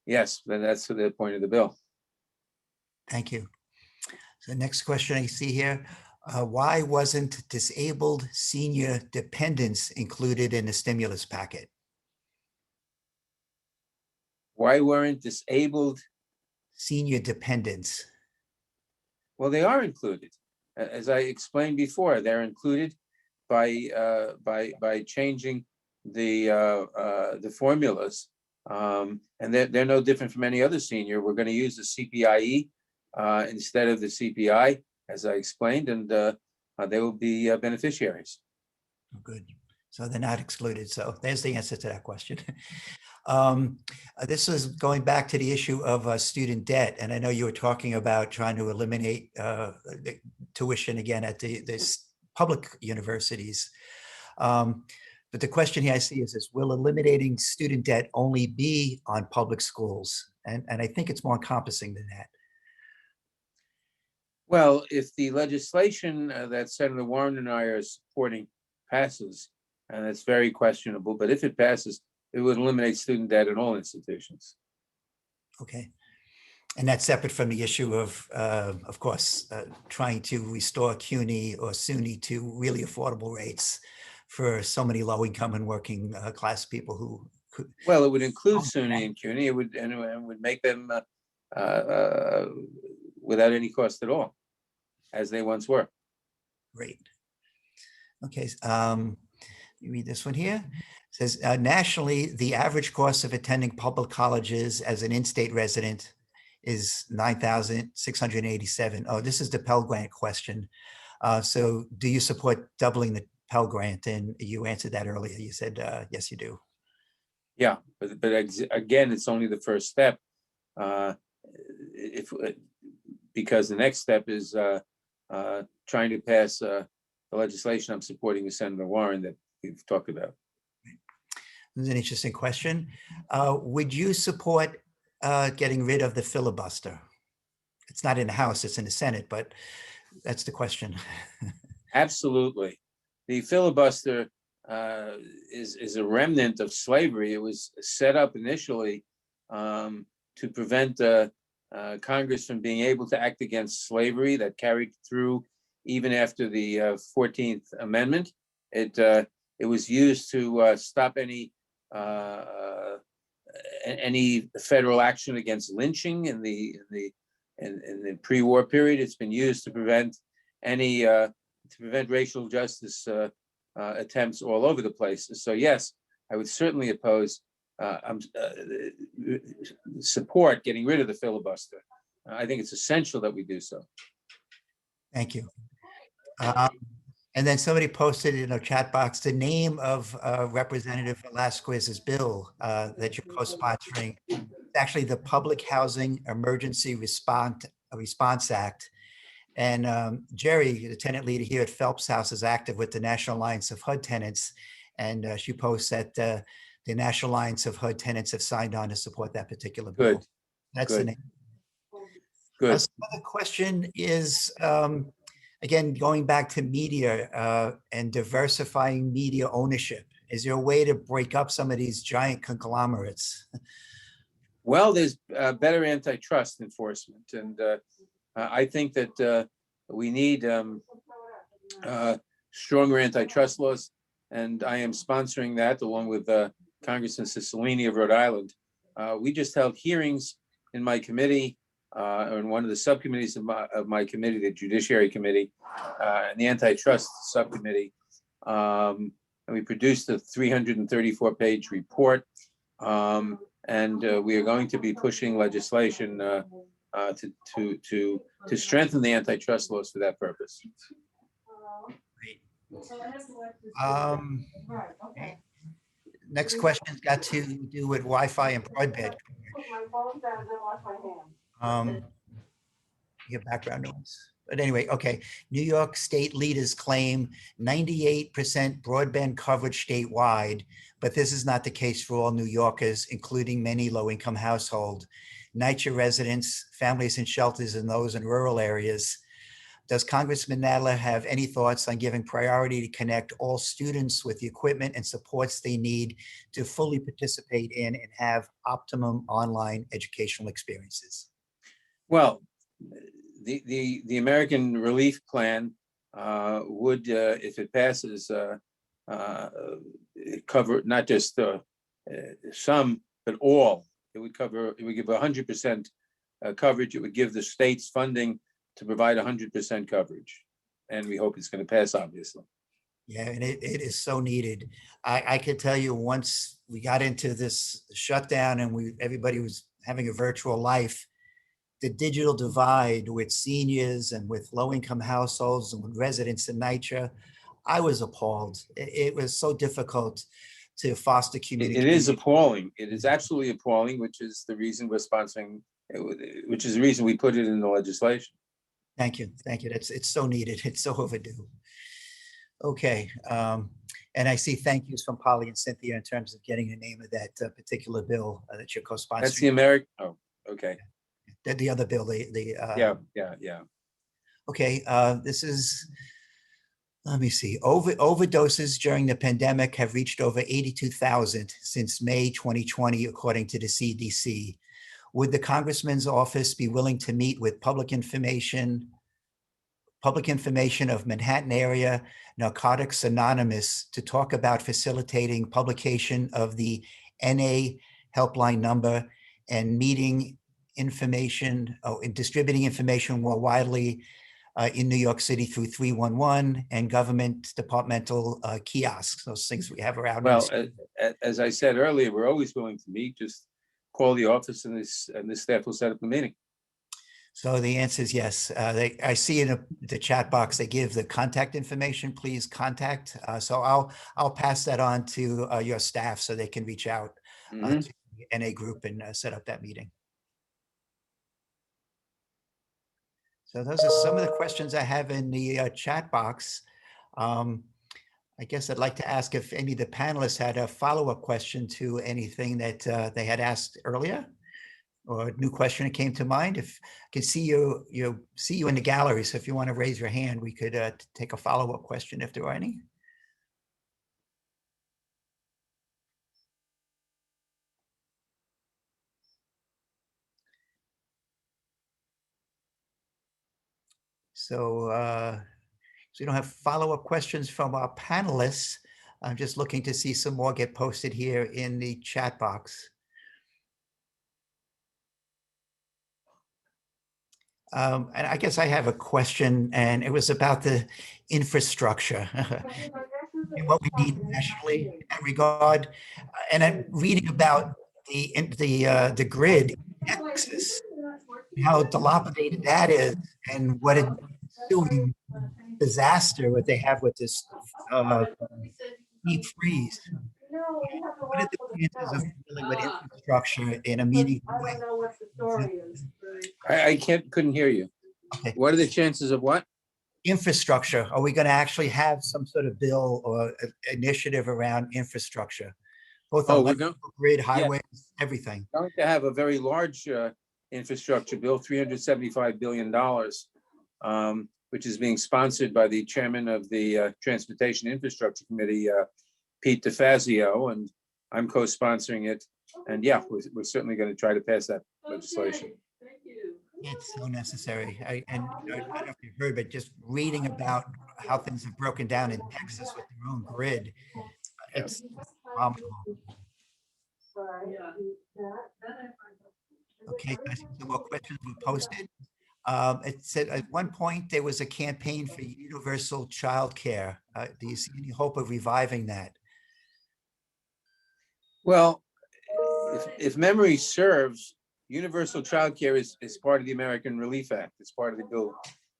yes, then that's the point of the bill. Thank you. So next question I see here, why wasn't disabled senior dependents included in the stimulus packet? Why weren't disabled senior dependents? Well, they are included. As I explained before, they're included by changing the formulas, and they're no different from any other senior. We're going to use the CPIE instead of the CPI, as I explained, and they will be beneficiaries. Good. So they're not excluded. So there's the answer to that question. This is going back to the issue of student debt. And I know you were talking about trying to eliminate the tuition again at the public universities. But the question here I see is will eliminating student debt only be on public schools? And I think it's more encompassing than that. Well, if the legislation that Senator Warren and I are supporting passes, and it's very questionable, but if it passes, it would eliminate student debt in all institutions. Okay. And that's separate from the issue of course, trying to restore CUNY or SUNY to really affordable rates for so many low-income and working class people who could. Well, it would include SUNY and CUNY. It would, and it would make them without any cost at all, as they once were. Great. Okay, you read this one here. It says, nationally, the average cost of attending public colleges as an in-state resident is $9,687. Oh, this is the Pell Grant question. So do you support doubling the Pell Grant? And you answered that earlier. You said, yes, you do. Yeah, but again, it's only the first step. Because the next step is trying to pass the legislation I'm supporting with Senator Warren that we've talked about. This is an interesting question. Would you support getting rid of the filibuster? It's not in the House, it's in the Senate, but that's the question. Absolutely. The filibuster is a remnant of slavery. It was set up initially to prevent Congress from being able to act against slavery that carried through even after the 14th Amendment. It was used to stop any federal action against lynching in the pre-war period. It's been used to prevent racial justice attempts all over the place. So yes, I would certainly oppose support getting rid of the filibuster. I think it's essential that we do so. Thank you. And then somebody posted in a chat box the name of Representative Velasquez's bill that you're co-sponsoring. It's actually the Public Housing Emergency Response Act. And Jerry, the tenant leader here at Phelps House, is active with the National Alliance of HUD Tenants. And she posts that the National Alliance of HUD Tenants have signed on to support that particular bill. Good. That's Good. the name. Good. The question is, again, going back to media and diversifying media ownership. Is there a way to break up some of these giant conglomerates? Well, there's better antitrust enforcement. And I think that we need stronger antitrust laws. And I am sponsoring that along with Congressman Cicilline of Rhode Island. We just held hearings in my committee, or in one of the subcommittees of my committee, the Judiciary Committee, and the Antitrust Subcommittee. And we produced a 334-page report. And we are going to be pushing legislation to strengthen the antitrust laws for that purpose. Next question's got to do with Wi-Fi and broadband. Your background noise. But anyway, okay. New York state leaders claim 98% broadband coverage statewide, but this is not the case for all New Yorkers, including many low-income households, NYCHA residents, families in shelters, and those in rural areas. Does Congressman Nadler have any thoughts on giving priority to connect all students with the equipment and supports they need to fully participate in and have optimum online educational experiences? Well, the American Relief Plan would, if it passes, cover not just some, but all. It would cover. It would give 100% coverage. It would give the states funding to provide 100% coverage, and we hope it's going to pass, obviously. Yeah, and it is so needed. I could tell you, once we got into this shutdown and everybody was having a virtual life, the digital divide with seniors and with low-income households and with residents in NYCHA, I was appalled. It was so difficult to foster communication. It is appalling. It is absolutely appalling, which is the reason we're sponsoring, which is the reason we put it in the legislation. Thank you. Thank you. It's so needed. It's so overdue. Okay. And I see thank yous from Polly and Cynthia in terms of getting the name of that particular bill that you're co-sponsoring. That's the American. Oh, okay. The other bill, yeah. Okay, this is, let me see, overdoses during the pandemic have reached over 82,000 since May 2020, according to the CDC. Would the Congressman's office be willing to meet with public information of Manhattan area Narcotics Anonymous to talk about facilitating publication of the NA helpline number and meeting information, and distributing information more widely in New York City through 311 and government departmental kiosks, those things we have around. Well, as I said earlier, we're always willing to meet. Just call the office and this staff will set up a meeting. So the answer is yes. I see in the chat box, they give the contact information, please contact. So I'll pass that on to your staff so they can reach out to the NA group and set up that meeting. So those are some of the questions I have in the chat box. I guess I'd like to ask if any of the panelists had a follow-up question to anything that they had asked earlier, or a new question that came to mind. If I can see you in the gallery, so if you want to raise your hand, we could take a follow-up question if there are any. So we don't have follow-up questions from our panelists. I'm just looking to see some more get posted here in the chat box. And I guess I have a question, and it was about the infrastructure and what we need nationally in that regard. And I'm reading about the grid in Texas, how dilapidated that is, and what it's doing disaster what they have with this deep freeze. What are the chances of dealing with infrastructure in a meaningful way? I couldn't hear you. Okay. What are the chances of what? Infrastructure. Are we going to actually have some sort of bill or initiative around infrastructure? Both on grid, highways, everything. We're going to have a very large infrastructure bill, $375 billion, which is being sponsored by the chairman of the Transportation Infrastructure Committee, Pete DeFazio, and I'm co-sponsoring it. And yeah, we're certainly going to try to pass that legislation. It's so necessary. I don't know if you've heard, but just reading about how things have broken down in Texas with their own grid, it's abominable. Okay, I think some more questions were posted. It said at one point there was a campaign for universal childcare. Do you see any hope of reviving that? Well, if memory serves, universal childcare is part of the American Relief Act. It's part of the bill.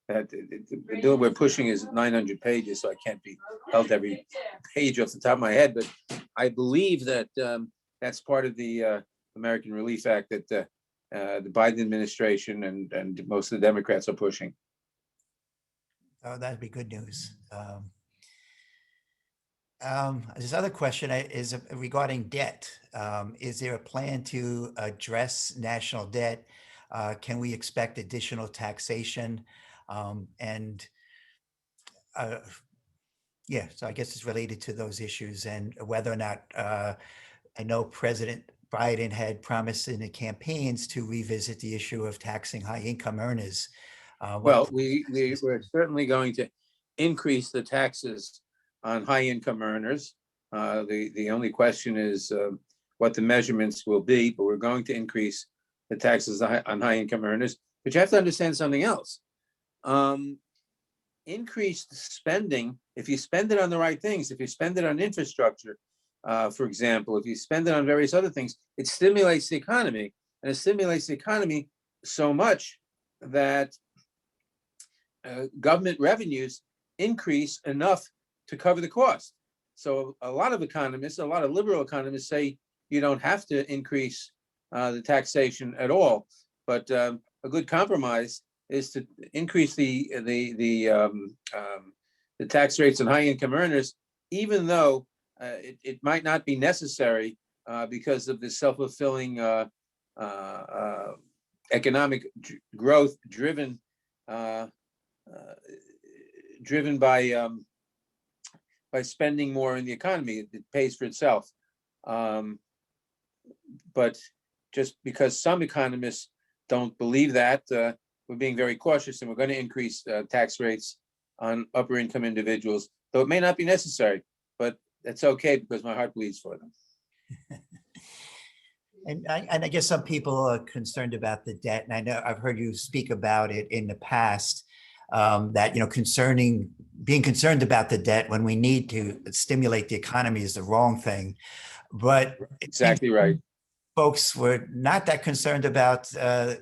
The bill we're pushing is 900 pages, so I can't be held every page off the top of my head. But I believe that that's part of the American Relief Act that the Biden administration and most of the Democrats are pushing. Oh, that'd be good news. This other question is regarding debt. Is there a plan to address national debt? Can we expect additional taxation? Yeah, so I guess it's related to those issues and whether or not I know President Biden had promised in the campaigns to revisit the issue of taxing high income earners. Well, we're certainly going to increase the taxes on high income earners. The only question is what the measurements will be, but we're going to increase the taxes on high income earners. But you have to understand something else. Increased spending, if you spend it on the right things, if you spend it on infrastructure, for example, if you spend it on various other things, it stimulates the economy. And it stimulates the economy so much that government revenues increase enough to cover the cost. So a lot of economists, a lot of liberal economists say you don't have to increase the taxation at all. But a good compromise is to increase the tax rates on high income earners, even though it might not be necessary because of the self-fulfilling economic growth driven driven by spending more in the economy. It pays for itself. But just because some economists don't believe that, we're being very cautious, and we're going to increase tax rates on upper income individuals, though it may not be necessary, but that's okay because my heart bleeds for them. And I guess some people are concerned about the debt, and I know I've heard you speak about it in the past, that, you know, being concerned about the debt when we need to stimulate the economy is the wrong thing. But Exactly right. Folks were not that concerned about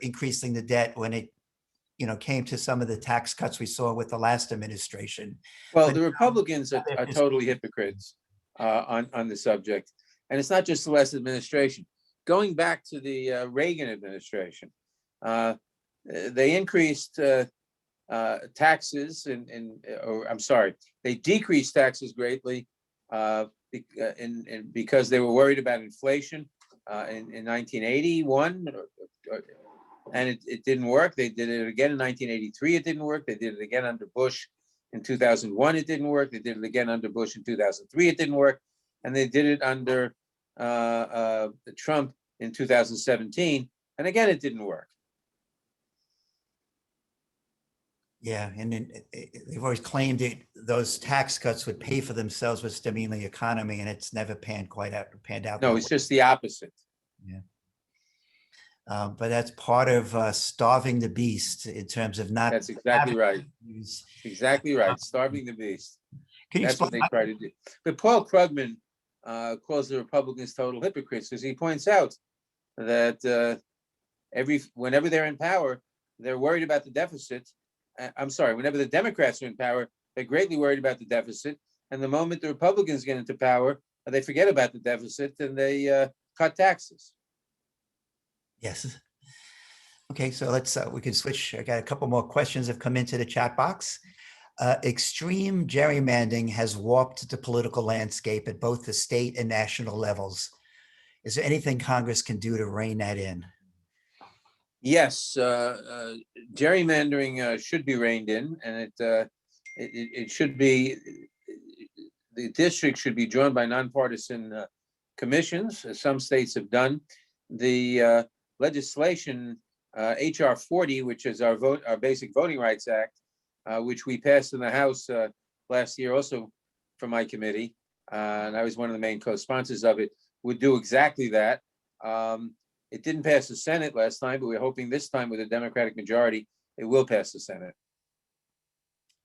increasing the debt when it, you know, came to some of the tax cuts we saw with the last administration. Well, But the Republicans are totally hypocrites on the subject. And it's not just the last administration. Going back to the Reagan administration, they increased taxes they decreased taxes greatly because they were worried about inflation in 1981, and it didn't work. They did it again in 1983. It didn't work. They did it again under Bush in 2001. It didn't work. They did it again under Bush in 2003. It didn't work, and they did it under Trump in 2017, and again it didn't work. yeah, and then they've always claimed those tax cuts would pay for themselves with stimulating the economy, and it's never panned out. No, it's just the opposite. Yeah. But that's part of starving the beast in terms of not. That's exactly right. Exactly right. Starving the beast. Can you That's what they try to do. But Paul Krugman calls the Republicans total hypocrites, because he points out that whenever they're in power, they're worried about the deficit. Whenever the Democrats are in power, they're greatly worried about the deficit. And the moment the Republicans get into power, they forget about the deficit and they cut taxes. Yes. Okay, so we can switch. I got a couple more questions have come into the chat box. Extreme gerrymandering has warped the political landscape at both the state and national levels. Is there anything Congress can do to rein that in? Yes, gerrymandering should be reined in, and it should be, the district should be joined by nonpartisan commissions, as some states have done. The legislation, HR 40, which is our Basic Voting Rights Act, which we passed in the House last year, also from my committee, and I was one of the main co-sponsors of it, would do exactly that. It didn't pass the Senate last time, but we're hoping this time with a Democratic majority, it will pass the Senate.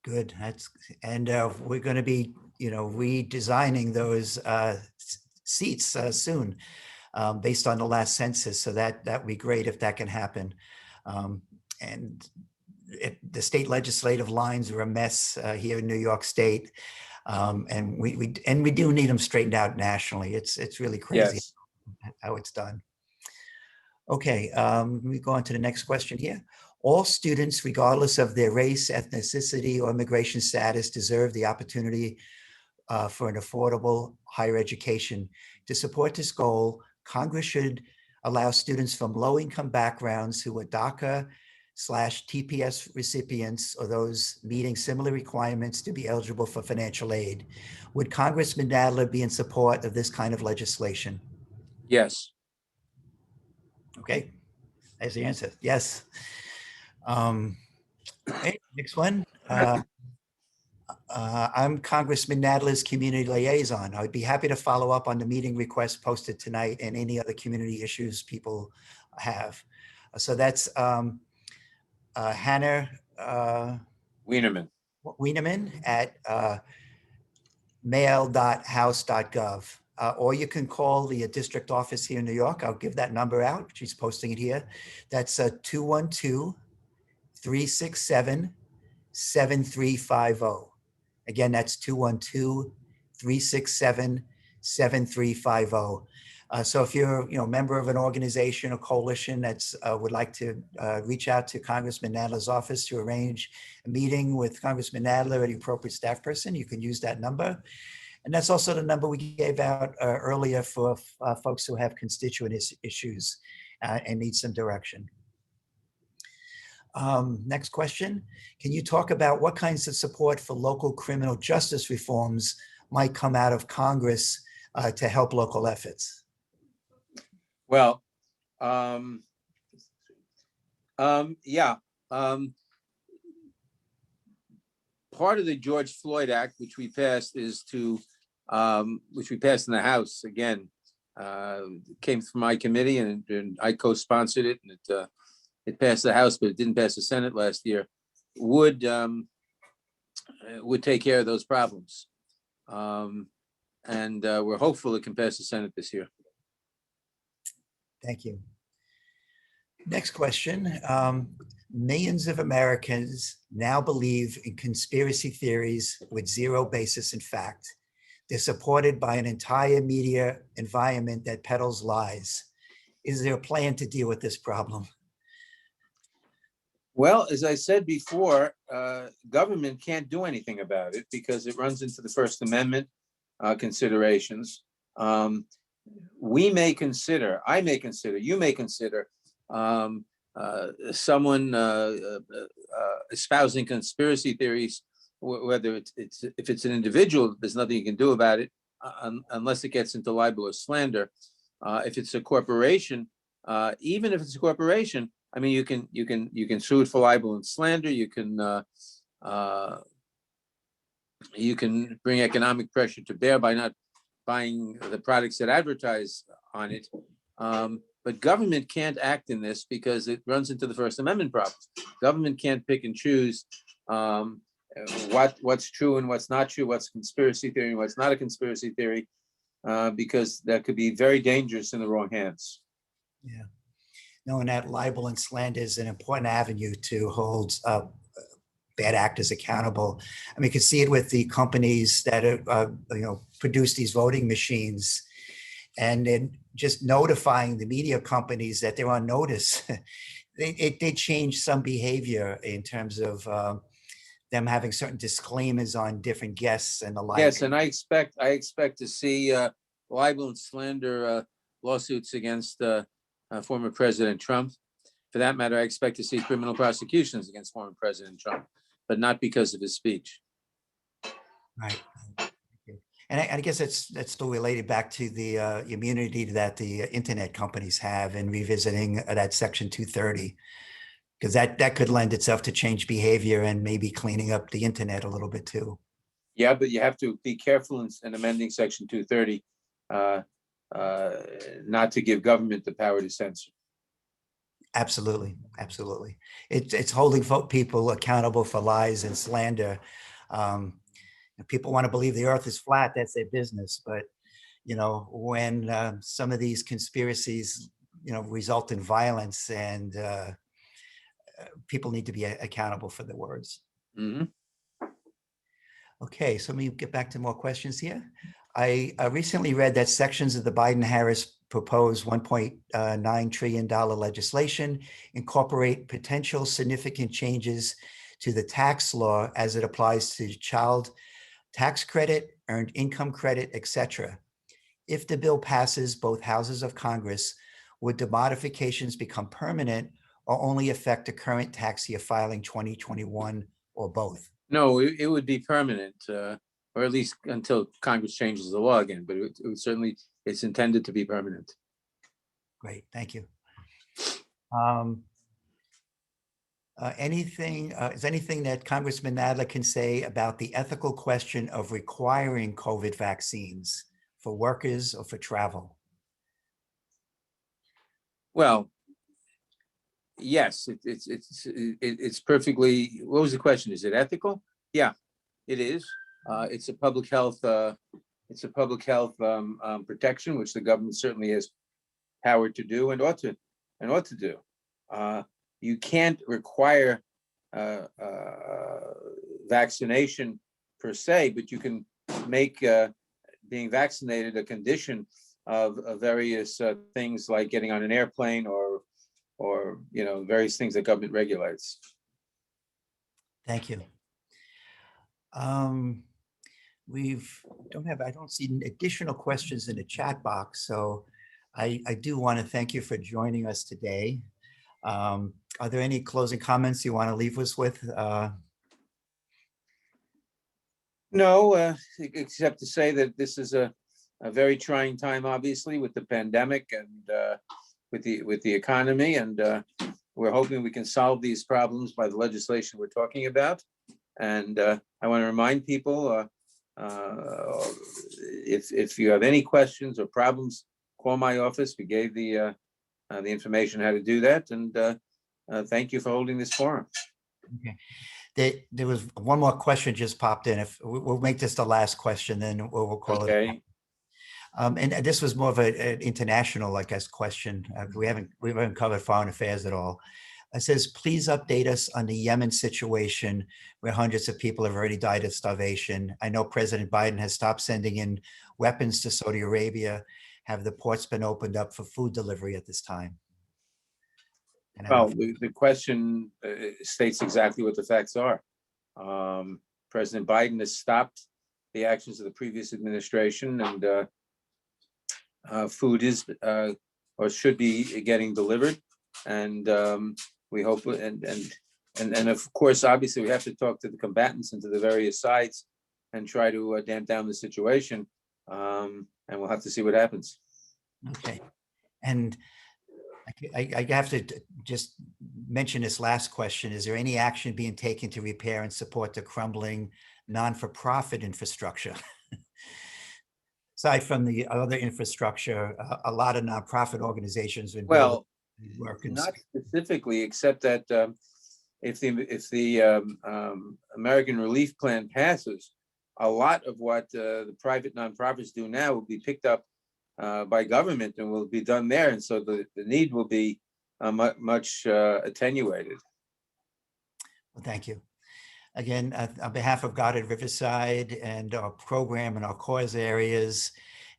Good. We're going to be, redesigning those seats soon, based on the last census. So that would be great if that can happen. The state legislative lines are a mess here in New York State, and we do need them straightened out nationally. It's really crazy. Yes. How it's done. Okay, let me go on to the next question here. All students, regardless of their race, ethnicity, or immigration status, deserve the opportunity for an affordable higher education. To support this goal, Congress should allow students from low-income backgrounds who are DACA/TPS recipients or those meeting similar requirements to be eligible for financial aid. Would Congressman Nadler be in support of this kind of legislation? Yes. Okay, there's the answer. Yes. Okay, next one. I'm Congressman Nadler's community liaison. I would be happy to follow up on the meeting request posted tonight and any other community issues people have. So that's Hannah Wienerman at mail.house.gov. Or you can call the district office here in New York. I'll give that number out. She's posting it here. That's 212-367-7350. Again, that's 212-367-7350. So if you're a member of an organization or coalition that's would like to reach out to Congressman Nadler's office to arrange a meeting with Congressman Nadler or the appropriate staff person, you can use that number. And that's also the number we gave out earlier for folks who have constituent issues and need some direction. Next question. Can you talk about what kinds of support for local criminal justice reforms might come out of Congress to help local efforts? Well, yeah. Part of the George Floyd Act, which we passed, is to, which we passed in the House again, came from my committee, and I co-sponsored it, and it passed the House, but it didn't pass the Senate last year. Would take care of those problems, and we're hopeful it can pass the Senate this year. Thank you. Next question. Millions of Americans now believe in conspiracy theories with zero basis in fact. They're supported by an entire media environment that peddles lies. Is there a plan to deal with this problem? Well, as I said before, government can't do anything about it because it runs into the First Amendment considerations. We may consider, I may consider, you may consider someone espousing conspiracy theories, whether if it's an individual, there's nothing you can do about it unless it gets into libel or slander. If it's a corporation, even if it's a corporation, I mean, you can sue it for libel and slander. You can bring economic pressure to bear by not buying the products that advertise on it. But government can't act in this because it runs into the First Amendment problems. Government can't pick and choose what's true and what's not true, what's a conspiracy theory and what's not a conspiracy theory, because that could be very dangerous in the wrong hands. Yeah. Knowing that libel and slander is an important avenue to hold bad actors accountable. I mean, you can see it with the companies that produce these voting machines, and then just notifying the media companies that they're on notice. It did change some behavior in terms of them having certain disclaimers on different guests and the like. Yes, and I expect to see libel and slander lawsuits against former President Trump. For that matter, I expect to see criminal prosecutions against former President Trump, but not because of his speech. Right. And I guess that's still related back to the immunity that the internet companies have in revisiting that Section 230, because that could lend itself to change behavior and maybe cleaning up the internet a little bit too. Yeah, but you have to be careful in amending Section 230, not to give government the power to censor. Absolutely, absolutely. It's holding people accountable for lies and slander. If people want to believe the earth is flat, that's their business. But, when some of these conspiracies, result in violence, and people need to be accountable for their words. Mm-hmm. Okay, so let me get back to more questions here. I recently read that sections of the Biden-Harris proposed $1.9 trillion legislation incorporate potential significant changes to the tax law as it applies to child tax credit, earned income credit, etc. If the bill passes both houses of Congress, would the modifications become permanent or only affect the current tax year filing 2021 or both? No, it would be permanent, or at least until Congress changes the law again, but it would certainly, it's intended to be permanent. Great, thank you. Is anything that Congressman Nadler can say about the ethical question of requiring COVID vaccines for workers or for travel? Well, yes, it's perfectly. What was the question? Is it ethical? Yeah, it is. It's a public health. It's a public health protection, which the government certainly has power to do and ought to do. You can't require vaccination per se, but you can make being vaccinated a condition of various things like getting on an airplane or various things that government regulates. Thank you. I don't see additional questions in the chat box, so I do want to thank you for joining us today. Are there any closing comments you want to leave us with? No, except to say that this is a very trying time, obviously, with the pandemic and with the economy, and we're hoping we can solve these problems by the legislation we're talking about. And I want to remind people, if you have any questions or problems, call my office. We gave the information how to do that, and thank you for holding this forum. Okay. There was one more question just popped in. If we'll make this the last question, then we'll call it. Okay. And this was more of an international, I guess, question. We haven't covered foreign affairs at all. It says, please update us on the Yemen situation where hundreds of people have already died of starvation. I know President Biden has stopped sending in weapons to Saudi Arabia. Have the ports been opened up for food delivery at this time? And I Well, don't know the question states exactly what the facts are. President Biden has stopped the actions of the previous administration, and food is or should be getting delivered. And we hope, and of course, obviously, we have to talk to the combatants and to the various sides and try to damp down the situation. And we'll have to see what happens. Okay. And I have to just mention this last question. Is there any action being taken to repair and support the crumbling non-for-profit infrastructure? Aside from the other infrastructure, a lot of nonprofit organizations. Well, not specifically, except that if the American Relief Plan passes, a lot of what the private nonprofits do now will be picked up by government and will be done there, and so the need will be much attenuated. Well, thank you. Again, on behalf of Goddard Riverside and our program and our cause areas,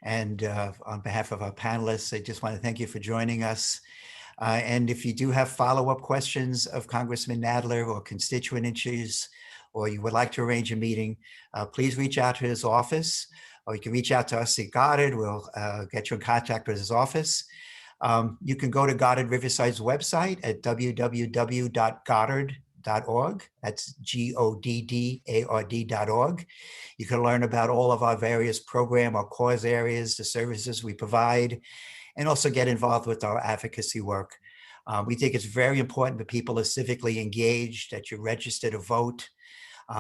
and on behalf of our panelists, I just want to thank you for joining us. And if you do have follow-up questions of Congressman Nadler or constituent issues, or you would like to arrange a meeting, please reach out to his office, or you can reach out to us at Goddard. We'll get you in contact with his office. You can go to Goddard Riverside's website at www.goddard.org. That's GODDARD.org. You can learn about all of our various program or cause areas, the services we provide, and also get involved with our advocacy work. We think it's very important that people are civically engaged, that you're registered to vote.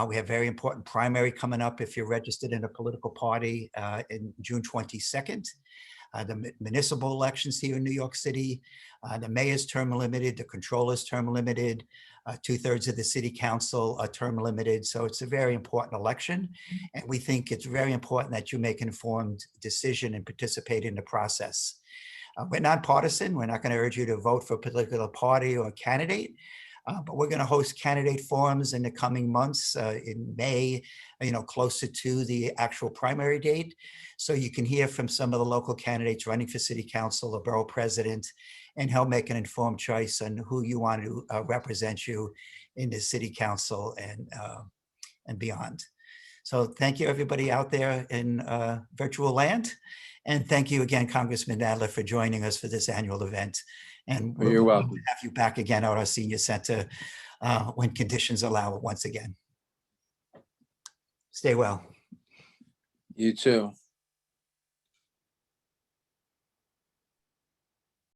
We have very important primary coming up if you're registered in a political party in June 22nd. The municipal elections here in New York City, the mayor's term limited, the controller's term limited, 2/3 of the city council are term limited. So it's a very important election. And we think it's very important that you make an informed decision and participate in the process. We're nonpartisan. We're not going to urge you to vote for a particular party or candidate. But we're going to host candidate forums in the coming months in May, closer to the actual primary date. So you can hear from some of the local candidates running for city council or borough president and help make an informed choice on who you want to represent you in the city council and beyond. So thank you, everybody out there in virtual land. And thank you again, Congressman Nadler, for joining us for this annual event. And You're welcome. Have you back again at our senior center when conditions allow it once again. Stay well. You too.